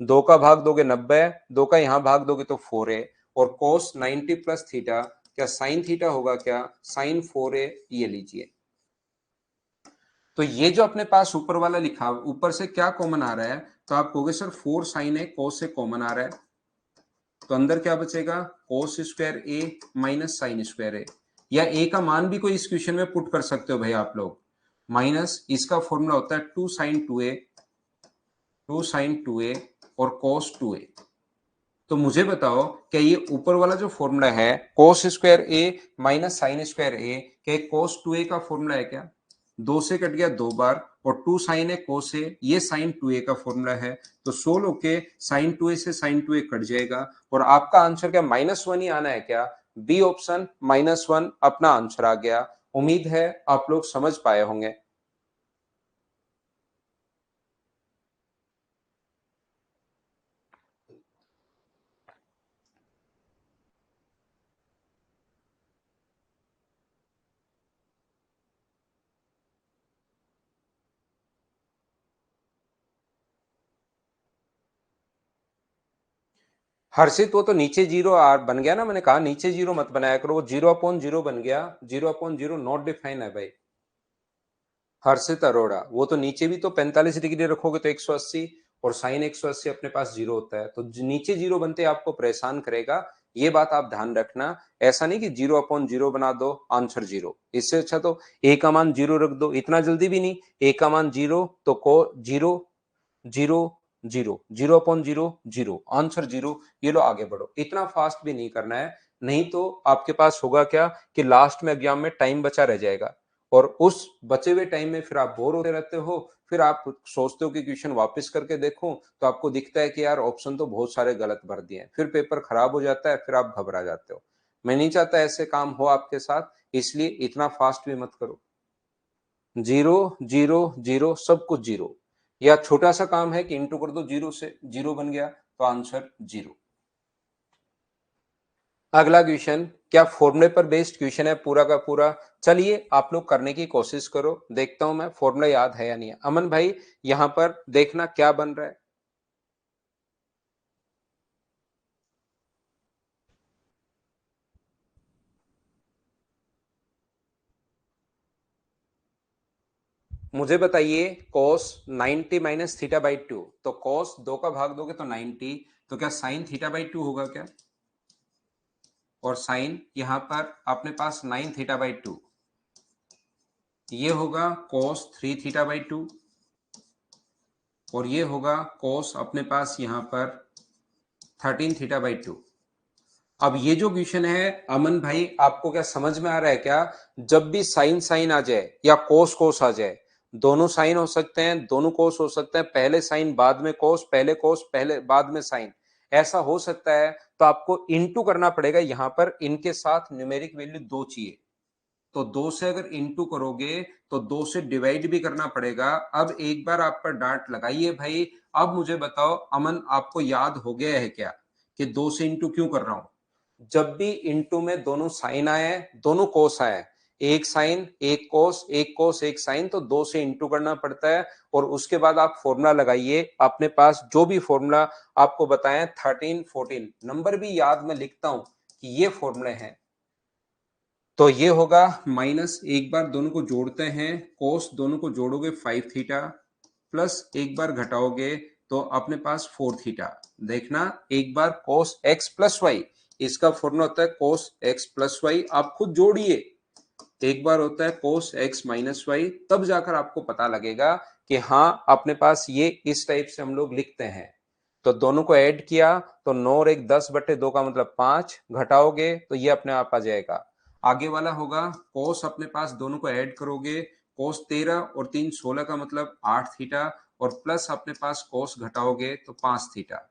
2 का भाग दोगे 90, 2 का यहां भाग दोगे तो 4a, और कोस 90 प्लस थीटा, क्या साइन थीटा होगा, क्या साइन 4a, ये लीजिए। तो ये जो अपने पास ऊपर वाला लिखा, ऊपर से क्या कॉमन आ रहा है, तो आप कहोगे सर 4 साइन ए कोस से कॉमन आ रहा है, तो अंदर क्या बचेगा, कोस स्क्वायर ए माइनस साइन स्क्वायर ए, या ए का मान भी कोई इस क्वेश्चन में पुट कर सकते हो भाई आप लोग। माइनस इसका फॉर्मूला होता है 2 sin 2a, 2 sin 2a और कोस 2a। तो मुझे बताओ, क्या ये ऊपर वाला जो फॉर्मूला है कोस स्क्वायर ए माइनस साइन स्क्वायर ए, क्या कोस 2a का फॉर्मूला है क्या? 2 से कट गया 2 बार, और 2 साइन ए कोस ए, ये साइन 2a का फॉर्मूला है। तो सोल्व होके साइन 2a से साइन 2a कट जाएगा, और आपका आंसर क्या -1 ही आना है क्या? बी ऑप्शन -1 अपना आंसर आ गया। उम्मीद है आप लोग समझ पाए होंगे। हर्षित वो तो नीचे जीरो आर बन गया ना, मैंने कहा नीचे जीरो मत बनाया करो, वो 0/0 बन गया। 0/0 नॉट डिफाइन है भाई। हर्षित अरोड़ा, वो तो नीचे भी तो 45 डिग्री रखोगे तो 180, और साइन 180 अपने पास जीरो होता है, तो नीचे जीरो बनते आपको परेशान करेगा। ये बात आप ध्यान रखना। ऐसा नहीं कि 0/0 बना दो आंसर जीरो, इससे अच्छा तो ए का मान जीरो रख दो, इतना जल्दी भी नहीं। ए का मान जीरो तो को zero, zero, zero, 0/0 zero, answer zero. ये लो आगे बढ़ो, इतना फास्ट भी नहीं करना है। नहीं तो आपके पास होगा क्या कि लास्ट में एग्जाम में टाइम बचा रह जाएगा, और उस बचे हुए टाइम में फिर आप बोर होते रहते हो। फिर आप सोचते हो कि क्वेश्चन वापस करके देखूं, तो आपको दिखता है कि यार ऑप्शन तो बहुत सारे गलत भर दिए हैं, फिर पेपर खराब हो जाता है, फिर आप घबरा जाते हो। मैं नहीं चाहता ऐसे काम हो आपके साथ, इसलिए इतना फास्ट भी मत करो। जीरो जीरो जीरो सब कुछ जीरो, या छोटा सा काम है कि इंटू कर दो जीरो से, जीरो बन गया तो आंसर जीरो। अगला क्वेश्चन, क्या फॉर्मूले पर बेस्ड क्वेश्चन है पूरा का पूरा। चलिए आप लोग करने की कोशिश करो, देखता हूं मैं फॉर्मूला याद है या नहीं है। अमन भाई यहां पर देखना क्या बन रहा है। मुझे बताइए cos 90 minus theta by two, तो cos 2 का भाग दोगे तो 90, तो क्या साइन थीटा बाई टू होगा क्या, और साइन यहां पर अपने पास 9 थीटा बाई टू, ये होगा cos 3 थीटा बाई टू, और ये होगा cos अपने पास यहां पर 13 थीटा बाई टू। अब ये जो क्वेश्चन है अमन भाई आपको क्या समझ में आ रहा है क्या, जब भी साइन साइन आ जाए या कोस कोस आ जाए, दोनों साइन हो सकते हैं, दोनों कोस हो सकते हैं, पहले साइन बाद में कोस, पहले कोस पहले बाद में साइन, ऐसा हो सकता है, तो आपको इनटू करना पड़ेगा। यहां पर इनके साथ न्यूमेरिक वैल्यू दो चाहिए, तो दो से अगर इनटू करोगे तो दो से डिवाइड भी करना पड़ेगा। अब एक बार आप पर डांट लगाइए भाई, अब मुझे बताओ अमन आपको याद हो गया है क्या कि दो से इंटू क्यों कर रहा हूं। जब भी इंटू में दोनों साइन आए, दोनों कोस आए, एक साइन एक कोस, एक कोस एक साइन, तो दो से इंटू करना पड़ता है। और उसके बाद आप फॉर्मूला लगाइए, अपने पास जो भी फॉर्मूला आपको बताएं 13 14 नंबर भी याद मैं लिखता हूं कि ये फॉर्मूले हैं। तो ये होगा माइनस, एक बार दोनों को जोड़ते हैं, कोस दोनों को जोड़ोगे 5 थीटा, प्लस एक बार घटाओगे तो अपने पास 4 थीटा। देखना एक बार कोस एक्स प्लस वाई, इसका फॉर्मूला होता है कोस एक्स प्लस वाई, आप खुद जोड़िए। एक बार होता है कोस एक्स माइनस वाई, तब जाकर आपको पता लगेगा कि हाँ अपने पास ये इस टाइप से हम लोग लिखते हैं। तो दोनों को ऐड किया तो 9 और 1 10/2 का मतलब 5, घटाओगे तो ये अपने आप आ जाएगा। आगे वाला होगा कोस, अपने पास दोनों को ऐड करोगे, कोस 13 और 3 16 का मतलब 8 थीटा, और प्लस अपने पास कोस घटाओगे तो 5 थीटा।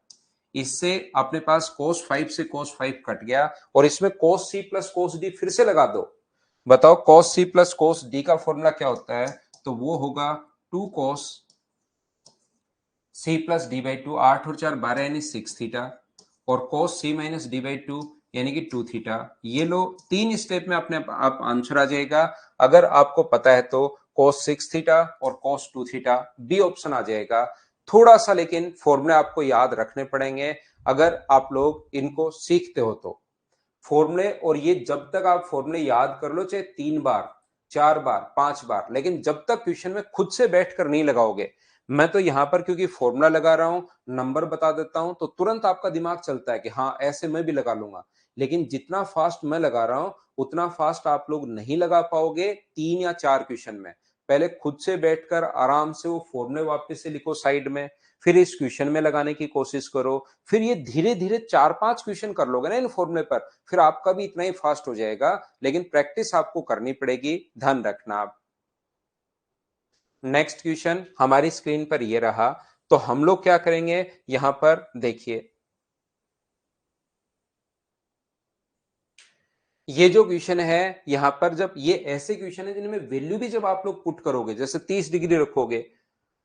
इससे अपने पास कोस 5 से कोस 5 कट गया, और इसमें कोस सी प्लस कोस डी फिर से लगा दो। बताओ कोस सी प्लस कोस डी का फॉर्मूला क्या होता है, तो वो होगा 2 cos C plus D by two, 8 और 4 12 यानी 6 थीटा, और cos C minus D by two यानी कि 2 थीटा। ये लो 3 स्टेप में अपने आप आंसर आ जाएगा। अगर आपको पता है तो कोस 6 थीटा और कोस 2 थीटा बी ऑप्शन आ जाएगा। थोड़ा सा लेकिन फॉर्मूले आपको याद रखने पड़ेंगे अगर आप लोग इनको सीखते हो तो। फॉर्मूले, और ये जब तक आप फॉर्मूले याद कर लो, चाहे 3 बार 4 बार 5 बार, लेकिन जब तक क्वेश्चन में खुद से बैठकर नहीं लगाओगे। मैं तो यहां पर क्योंकि फॉर्मूला लगा रहा हूं, नंबर बता देता हूं, तो तुरंत आपका दिमाग चलता है कि हाँ ऐसे मैं भी लगा लूंगा। लेकिन जितना फास्ट मैं लगा रहा हूं उतना फास्ट आप लोग नहीं लगा पाओगे 3 या 4 क्वेश्चन में। पहले खुद से बैठकर आराम से वो फॉर्मूले वापस से लिखो साइड में, फिर इस क्वेश्चन में लगाने की कोशिश करो। फिर ये धीरे धीरे 4 5 क्वेश्चन कर लोगे ना इन फॉर्मूले पर, फिर आपका भी इतना ही फास्ट हो जाएगा। लेकिन प्रैक्टिस आपको करनी पड़ेगी, ध्यान रखना आप। नेक्स्ट क्वेश्चन हमारी स्क्रीन पर ये रहा, तो हम लोग क्या करेंगे यहां पर देखिए, ये जो क्वेश्चन है यहां पर, जब ये ऐसे क्वेश्चन है जिनमें वैल्यू भी जब आप लोग पुट करोगे, जैसे 30 डिग्री रखोगे,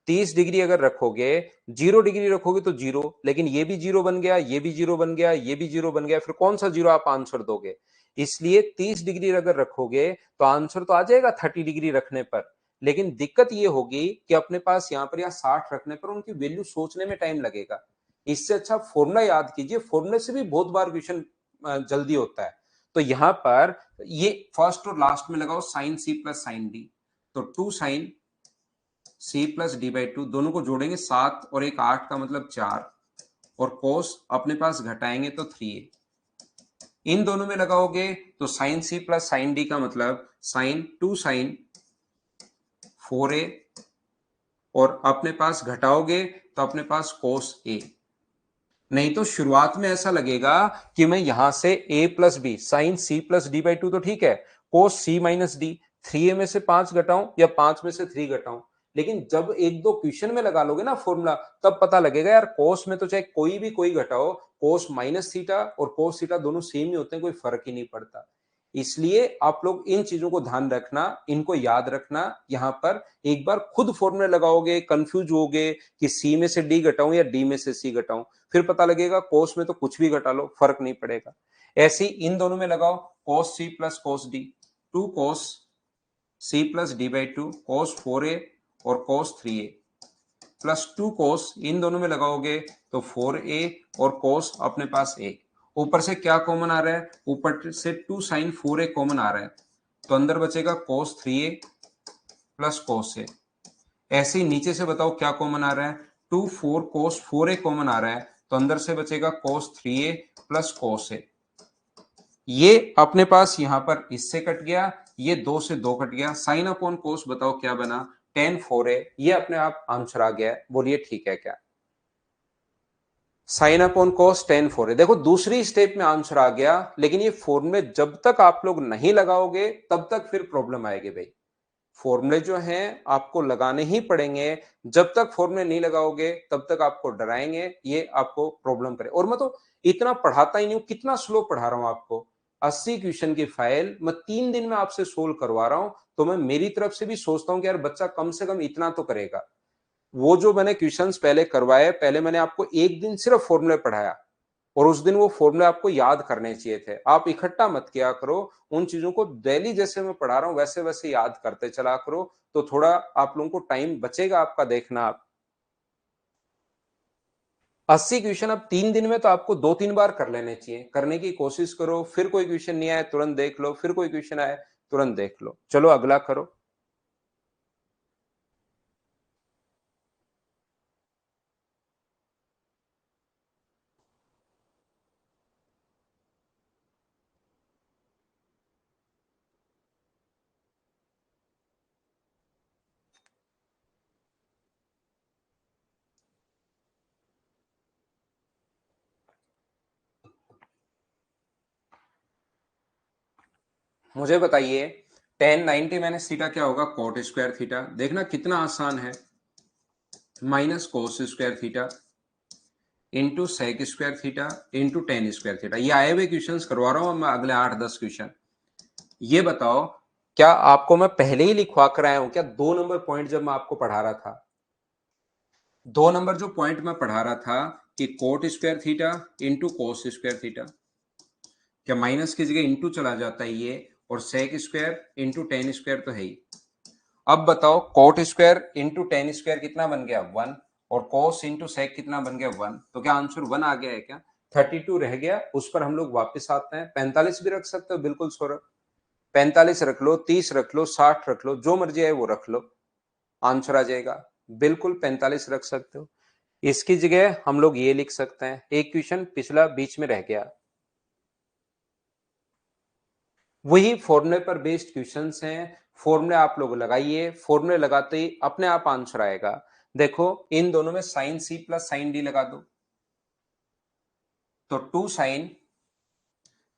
30 डिग्री अगर रखोगे, 0 डिग्री रखोगे तो जीरो, लेकिन ये भी जीरो बन गया, ये भी जीरो बन गया, ये भी जीरो बन गया, फिर कौन सा जीरो आप आंसर दोगे। इसलिए 30 डिग्री अगर रखोगे तो आंसर तो आ जाएगा 30 डिग्री रखने पर। लेकिन दिक्कत ये होगी कि अपने पास यहाँ पर या 60 रखने पर उनकी वैल्यू सोचने में टाइम लगेगा। इससे अच्छा फॉर्मूला याद कीजिए, फॉर्मूले से भी बहुत बार क्वेश्चन जल्दी होता है। तो यहां पर ये फर्स्ट और लास्ट में लगाओ साइन सी प्लस साइन डी, तो 2 sine C plus D by two, दोनों को जोड़ेंगे 7 और 1 8 का मतलब 4, और कोस अपने पास घटाएंगे तो 3a। इन दोनों में लगाओगे तो साइन सी प्लस साइन डी का मतलब साइन 2 साइन 4a, और अपने पास घटाओगे तो अपने पास कोस a। नहीं तो शुरुआत में ऐसा लगेगा कि मैं यहां से a plus b sine C plus D by two तो ठीक है, कोस सी माइनस डी, 3a में से 5 घटाऊं या 5 में से 3 घटाऊं। लेकिन जब एक दो क्वेश्चन में लगा लोगे ना फॉर्मूला, तब पता लगेगा यार कोस में तो चाहे कोई घटाओ, कोस माइनस थीटा और कोस थीटा दोनों सेम ही होते हैं, कोई फर्क ही नहीं पड़ता। इसलिए आप लोग इन चीजों को ध्यान रखना, इनको याद रखना। यहां पर एक बार खुद फॉर्मूले लगाओगे, कंफ्यूज होगे कि सी में से डी घटाऊं या डी में से सी घटाऊं, फिर पता लगेगा कोस में तो कुछ भी घटा लो, फर्क नहीं पड़ेगा। ऐसे ही इन दोनों में लगाओ, cos C plus cos D, 2 cos C plus D by 2, cos 4a और कोस 3a प्लस 2 कोस, इन दोनों में लगाओगे तो 4a और कोस अपने पास a। ऊपर से क्या कॉमन आ रहा है, ऊपर से 2 साइन 4a कॉमन आ रहा है, तो अंदर बचेगा कोस 3a प्लस कोस a। ऐसे ही नीचे से बताओ क्या कॉमन आ रहा है, 2 4 कोस 4a कॉमन आ रहा है, तो अंदर से बचेगा कोस 3a प्लस कोस a। ये अपने पास यहां पर इससे कट गया, ये 2 से 2 कट गया, साइन अपॉन कोस बताओ क्या बना, tan 4a। ये अपने आप आंसर आ गया, बोलिए ठीक है क्या? साइन अपॉन कोस tan 4a, देखो दूसरी स्टेप में आंसर आ गया, लेकिन ये फॉर्मूले जब तक आप लोग नहीं लगाओगे तब तक फिर प्रॉब्लम आएगी भाई। फॉर्मूले जो हैं आपको लगाने ही पड़ेंगे, जब तक फॉर्मूले नहीं लगाओगे तब तक आपको डराएंगे, ये आपको प्रॉब्लम करे। और मैं तो इतना पढ़ाता ही नहीं हूं, कितना स्लो पढ़ा रहा हूं आपको। 80 क्वेश्चन की फाइल मैं 3 दिन में आपसे सोल्व करवा रहा हूं, तो मैं मेरी तरफ से भी सोचता हूं कि यार बच्चा कम से कम इतना तो करेगा। वो जो मैंने क्वेश्चंस पहले करवाए, पहले मैंने आपको एक दिन सिर्फ फॉर्मूले पढ़ाया, और उस दिन वो फॉर्मूले आपको याद करने चाहिए थे। आप इकट्ठा मत किया करो उन चीजों को, डेली जैसे मैं पढ़ा रहा हूं वैसे वैसे याद करते चला करो, तो थोड़ा आप लोगों को टाइम बचेगा आपका। देखना आप 80 क्वेश्चन अब 3 दिन में तो आपको 2-3 बार कर लेने चाहिए, करने की कोशिश करो। फिर कोई क्वेश्चन नहीं आए तुरंत देख लो, फिर कोई क्वेश्चन आए तुरंत देख लो। चलो अगला करो। मुझे बताइए tan 90 माइनस थीटा क्या होगा, कोट स्क्वायर थीटा। देखना कितना आसान है, minus cos square theta into sec square theta into tan square theta. ये आए हुए क्वेश्चन करवा रहा हूं मैं, अगले 8-10 क्वेश्चन। ये बताओ क्या आपको मैं पहले ही लिखवा कर आया हूं क्या, 2 नंबर पॉइंट जब मैं आपको पढ़ा रहा था, 2 नंबर जो पॉइंट मैं पढ़ा रहा था कि cot square theta into cos square theta, क्या माइनस की जगह इंटू चला जाता है ये, और sec square into tan square तो है ही। अब बताओ cot square into tan square कितना बन गया, 1, और कोस इंटू सेक कितना बन गया, 1। तो क्या आंसर 1 आ गया है क्या? 32 रह गया, उस पर हम लोग वापस आते हैं। 45 भी रख सकते हो, बिल्कुल सौरभ, 45 रख लो, 30 रख लो, 60 रख लो, जो मर्जी है वो रख लो, आंसर आ जाएगा। बिल्कुल 45 रख सकते हो। इसकी जगह हम लोग ये लिख सकते हैं, एक क्वेश्चन पिछला बीच में रह गया। वही फॉर्मूले पर बेस्ड क्वेश्चंस हैं, फॉर्मूले आप लोग लगाइए, फॉर्मूले लगाते ही अपने आप आंसर आएगा। देखो इन दोनों में साइन सी प्लस साइन डी लगा दो, तो 2 साइन,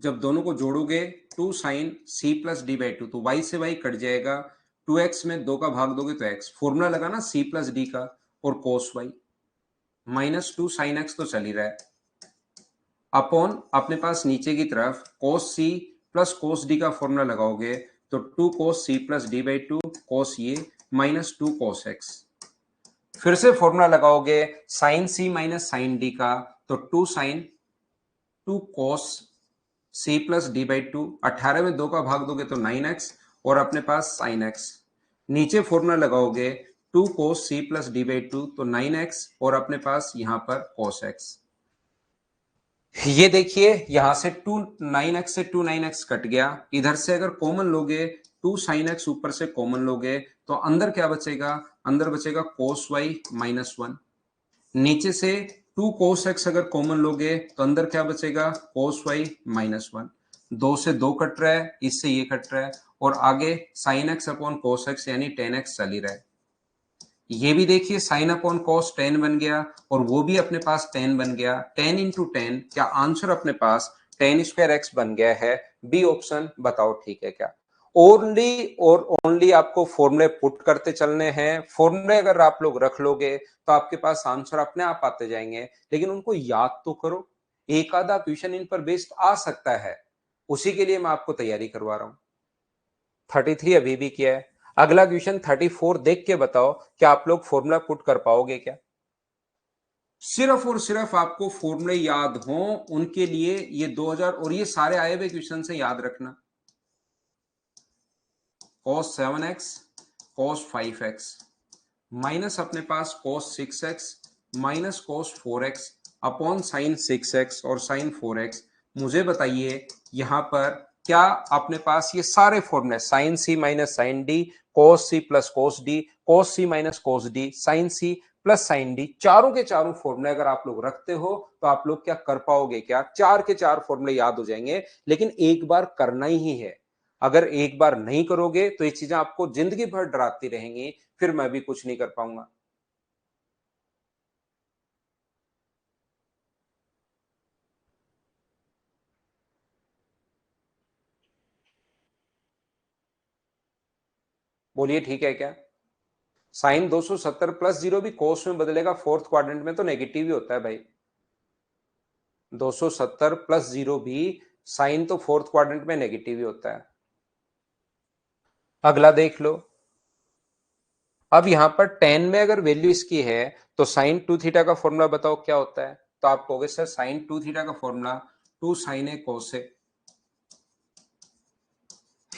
जब दोनों को जोड़ोगे 2 sine C plus D by 2, तो y से y कट जाएगा, 2x में 2 का भाग दोगे तो x, फॉर्मूला लगाना सी प्लस डी का, और कोस y माइनस 2 साइन x तो चल ही रहा है, अपॉन अपने पास नीचे की तरफ कोस सी प्लस कोस डी का फॉर्मूला लगाओगे तो 2 cos C plus D by 2 cos ये माइनस 2 कोस एक्स। फिर से फॉर्मूला लगाओगे साइन सी माइनस साइन डी का, तो 2 sine 2 cos C plus D by 2, 18 में 2 का भाग दोगे तो 9x, और अपने पास साइन एक्स। नीचे फॉर्मूला लगाओगे 2 cos C plus D by 2, तो 9x, और अपने पास यहां पर कोस एक्स। ये देखिए यहां से 2 9x से 2 9x कट गया, इधर से अगर कॉमन लोगे 2 साइन एक्स ऊपर से कॉमन लोगे तो अंदर क्या बचेगा, अंदर बचेगा कोस वाई माइनस 1। नीचे से 2 कोस एक्स अगर कॉमन लोगे तो अंदर क्या बचेगा, कोस वाई माइनस 1। 2 से 2 कट रहा है, इससे ये कट रहा है, और आगे sine x upon cos x यानी टेन एक्स चल ही रहा है। ये भी देखिए साइन अपॉन कॉस 10 बन गया, और वो भी अपने पास 10 बन गया, 10 इंटू 10, क्या आंसर अपने पास 10 स्क्वायर एक्स बन गया है, बी ऑप्शन। बताओ ठीक है क्या? ओनली और ओनली आपको फॉर्मूले पुट करते चलने हैं, फॉर्मूले अगर आप लोग रख लोगे तो आपके पास आंसर अपने आप आते जाएंगे, लेकिन उनको याद तो करो। एक आधा क्वेश्चन इन पर बेस्ड आ सकता है, उसी के लिए मैं आपको तैयारी करवा रहा हूं। 33 अभी भी किया है। अगला क्वेश्चन 34 देख के बताओ कि आप लोग फॉर्मूला पुट कर पाओगे क्या। सिर्फ और सिर्फ आपको फॉर्मूले याद हो उनके लिए ये 2000 और ये सारे आए हुए क्वेश्चन से याद रखना। cos 7x cos 5x minus अपने पास cos 6x minus cos 4x upon sine 6x और साइन 4x। मुझे बताइए यहां पर क्या अपने पास ये सारे फॉर्मूले साइन सी minus sine D, cos C plus cos D, cos C minus cos D, sine सी प्लस साइन डी, चारों के चारों फॉर्मूले अगर आप लोग रखते हो तो आप लोग क्या कर पाओगे क्या? चार के चार फॉर्मूले याद हो जाएंगे, लेकिन एक बार करना ही है। अगर एक बार नहीं करोगे तो ये चीजें आपको जिंदगी भर डराती रहेंगी, फिर मैं भी कुछ नहीं कर पाऊंगा। बोलिए ठीक है क्या? साइन 270 प्लस जीरो भी कोस में बदलेगा, फोर्थ क्वाड्रेंट में तो नेगेटिव ही होता है भाई। 270 प्लस जीरो भी साइन तो फोर्थ क्वाड्रेंट में नेगेटिव ही होता है। अगला देख लो। अब यहां पर टेन में अगर वैल्यू इसकी है तो साइन 2 थीटा का फॉर्मूला बताओ क्या होता है? तो आप कहोगे सर साइन 2 थीटा का फॉर्मूला 2 साइन ए कोस ए,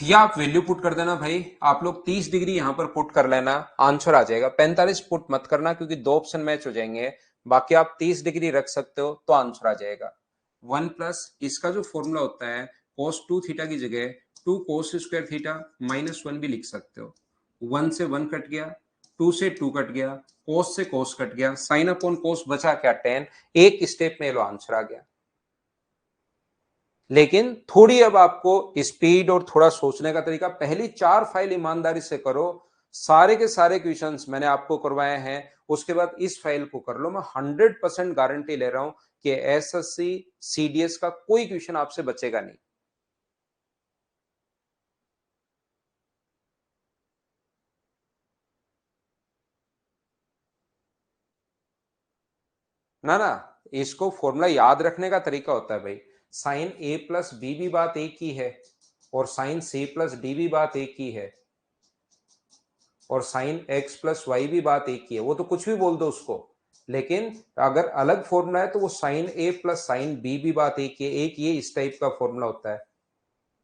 या आप वैल्यू पुट कर देना भाई। आप लोग 30 डिग्री यहां पर पुट कर लेना, आंसर आ जाएगा। 45 पुट मत करना क्योंकि दो ऑप्शन मैच हो जाएंगे, बाकी आप 30 डिग्री रख सकते हो तो आंसर आ जाएगा। 1 प्लस इसका जो फॉर्मूला होता है cos 2 थीटा की जगह 2 cos स्क्वायर थीटा माइनस 1 भी लिख सकते हो। 1 से 1 कट गया, 2 से 2 कट गया, cos से cos कट गया, साइन अपॉन cos बचा क्या? tan। एक स्टेप में लो आंसर आ गया। लेकिन थोड़ी अब आपको स्पीड और थोड़ा सोचने का तरीका, पहली 4 फाइल ईमानदारी से करो। सारे के सारे क्वेश्चंस मैंने आपको करवाए हैं, उसके बाद इस फाइल को कर लो। मैं 100% गारंटी ले रहा हूं कि एसएससी सीडीएस का कोई क्वेश्चन आपसे बचेगा नहीं। ना ना, इसको फॉर्मूला याद रखने का तरीका होता है भाई। साइन ए प्लस बी भी बात एक ही है, और साइन सी प्लस डी भी बात एक ही है, और साइन एक्स प्लस वाई भी बात एक ही है। वो तो कुछ भी बोल दो उसको, लेकिन अगर अलग फॉर्मूला है तो वो साइन ए प्लस साइन बी भी बात एक ही है। एक ये इस टाइप का फॉर्मूला होता है।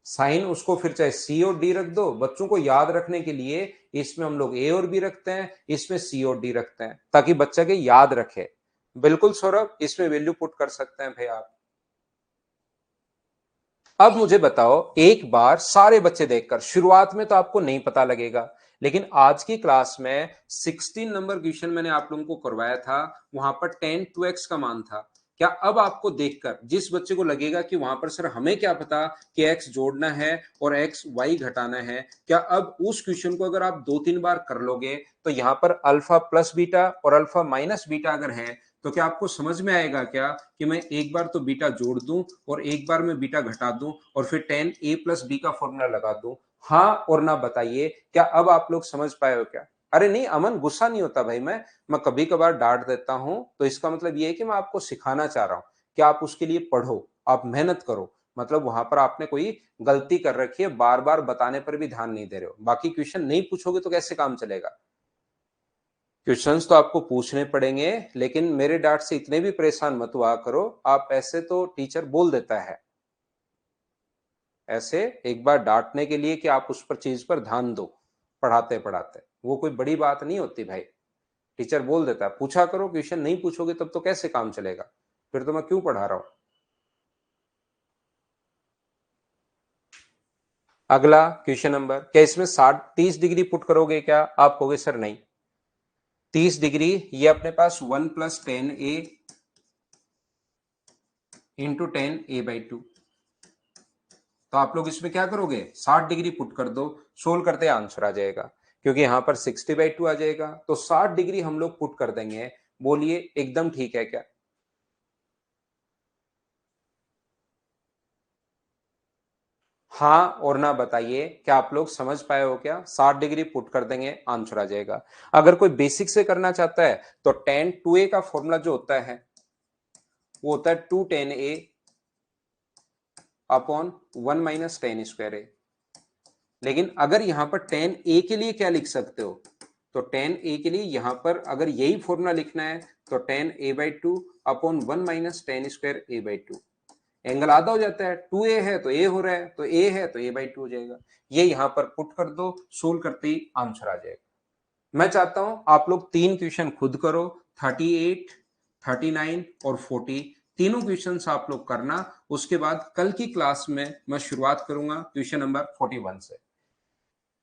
साइन उसको फिर चाहे सी और डी रख दो, बच्चों को याद रखने के लिए इसमें हम लोग ए और बी रखते हैं, इसमें सी और डी रखते हैं ताकि बच्चा के याद रखे। बिल्कुल सौरभ, इसमें वैल्यू पुट कर सकते हैं भाई आप। अब मुझे बताओ, एक बार सारे बच्चे देखकर, शुरुआत में तो आपको नहीं पता लगेगा, लेकिन आज की क्लास में 16 नंबर क्वेश्चन मैंने आप लोगों को करवाया था, वहां पर 10 2x का मान था। क्या अब आपको देखकर जिस बच्चे को लगेगा कि वहां पर सर हमें क्या पता कि x जोड़ना है और x y घटाना है, क्या अब उस क्वेश्चन को अगर आप 2-3 बार कर लोगे तो यहां पर अल्फा प्लस बीटा और अल्फा माइनस बीटा अगर है तो क्या आपको समझ में आएगा क्या कि मैं एक बार तो बीटा जोड़ दूं और एक बार मैं बीटा घटा दूं और फिर 10a प्लस बी का फॉर्मूला लगा दूं? हाँ और ना बताइए, क्या अब आप लोग समझ पाए हो क्या? अरे नहीं अमन, गुस्सा नहीं होता भाई। मैं कभी कभार डांट देता हूं तो इसका मतलब ये है कि मैं आपको सिखाना चाह रहा हूं कि आप उसके लिए पढ़ो, आप मेहनत करो। मतलब वहां पर आपने कोई गलती कर रखी है, बार बार बताने पर भी ध्यान नहीं दे रहे हो। बाकी क्वेश्चन नहीं पूछोगे तो कैसे काम चलेगा? क्वेश्चंस तो आपको पूछने पड़ेंगे, लेकिन मेरे डांट से इतने भी परेशान मत हुआ करो। आप ऐसे तो टीचर बोल देता है, ऐसे एक बार डांटने के लिए कि आप उस पर चीज पर ध्यान दो पढ़ाते पढ़ाते, वो कोई बड़ी बात नहीं होती भाई। टीचर बोल देता है पूछा करो, क्वेश्चन नहीं पूछोगे तब तो कैसे काम चलेगा? फिर तो मैं क्यों पढ़ा रहा हूं। अगला क्वेश्चन नंबर, क्या इसमें 30 डिग्री पुट करोगे क्या? आप कहोगे सर नहीं। 30 डिग्री ये अपने पास 1 प्लस 10a इंटू 10a/2। तो आप लोग इसमें क्या करोगे, 60 डिग्री पुट कर दो, सोल्व करते आंसर आ जाएगा। क्योंकि यहां पर 60/2 आ जाएगा तो 60 डिग्री हम लोग पुट कर देंगे। बोलिए एकदम ठीक है क्या? हाँ और ना बताइए, क्या आप लोग समझ पाए हो क्या? 60 डिग्री पुट कर देंगे आंसर आ जाएगा। अगर कोई बेसिक से करना चाहता है तो tan 2a का फॉर्मूला जो होता है वो होता है 2 tan a upon 1 minus tan square A. लेकिन अगर यहां पर टेन ए के लिए क्या लिख सकते हो, तो टेन ए के लिए यहां पर अगर यही फॉर्मूला लिखना है तो ten A by two upon 1 minus tan square A by two. Angle आधा हो जाता है, 2a है तो a हो रहा है, तो a है तो a बाई टू हो जाएगा। ये यहां पर पुट कर दो, सोल्व करते ही आंसर आ जाएगा। मैं चाहता हूं आप लोग 3 क्वेश्चन खुद करो, 38, 39 और 40 तीनों क्वेश्चंस आप लोग करना। उसके बाद कल की क्लास में मैं शुरुआत करूंगा क्वेश्चन नंबर 41 से।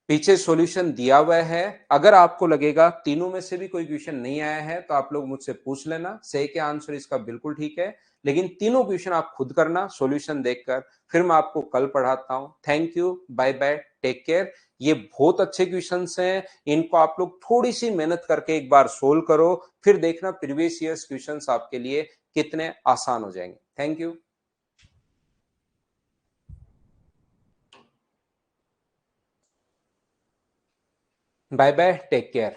पीछे सॉल्यूशन दिया हुआ है, अगर आपको लगेगा तीनों में से भी कोई क्वेश्चन नहीं आया है तो आप लोग मुझसे पूछ लेना, सही के आंसर इसका बिल्कुल ठीक है। लेकिन तीनों क्वेश्चन आप खुद करना सॉल्यूशन देखकर, फिर मैं आपको कल पढ़ाता हूं। Thank you, bye bye, take care. ये बहुत अच्छे क्वेश्चंस हैं, इनको आप लोग थोड़ी सी मेहनत करके एक बार सोल्व करो, फिर देखना प्रीवियस ईयर्स क्वेश्चंस आपके लिए कितने आसान हो जाएंगे। Thank you, bye bye, take care.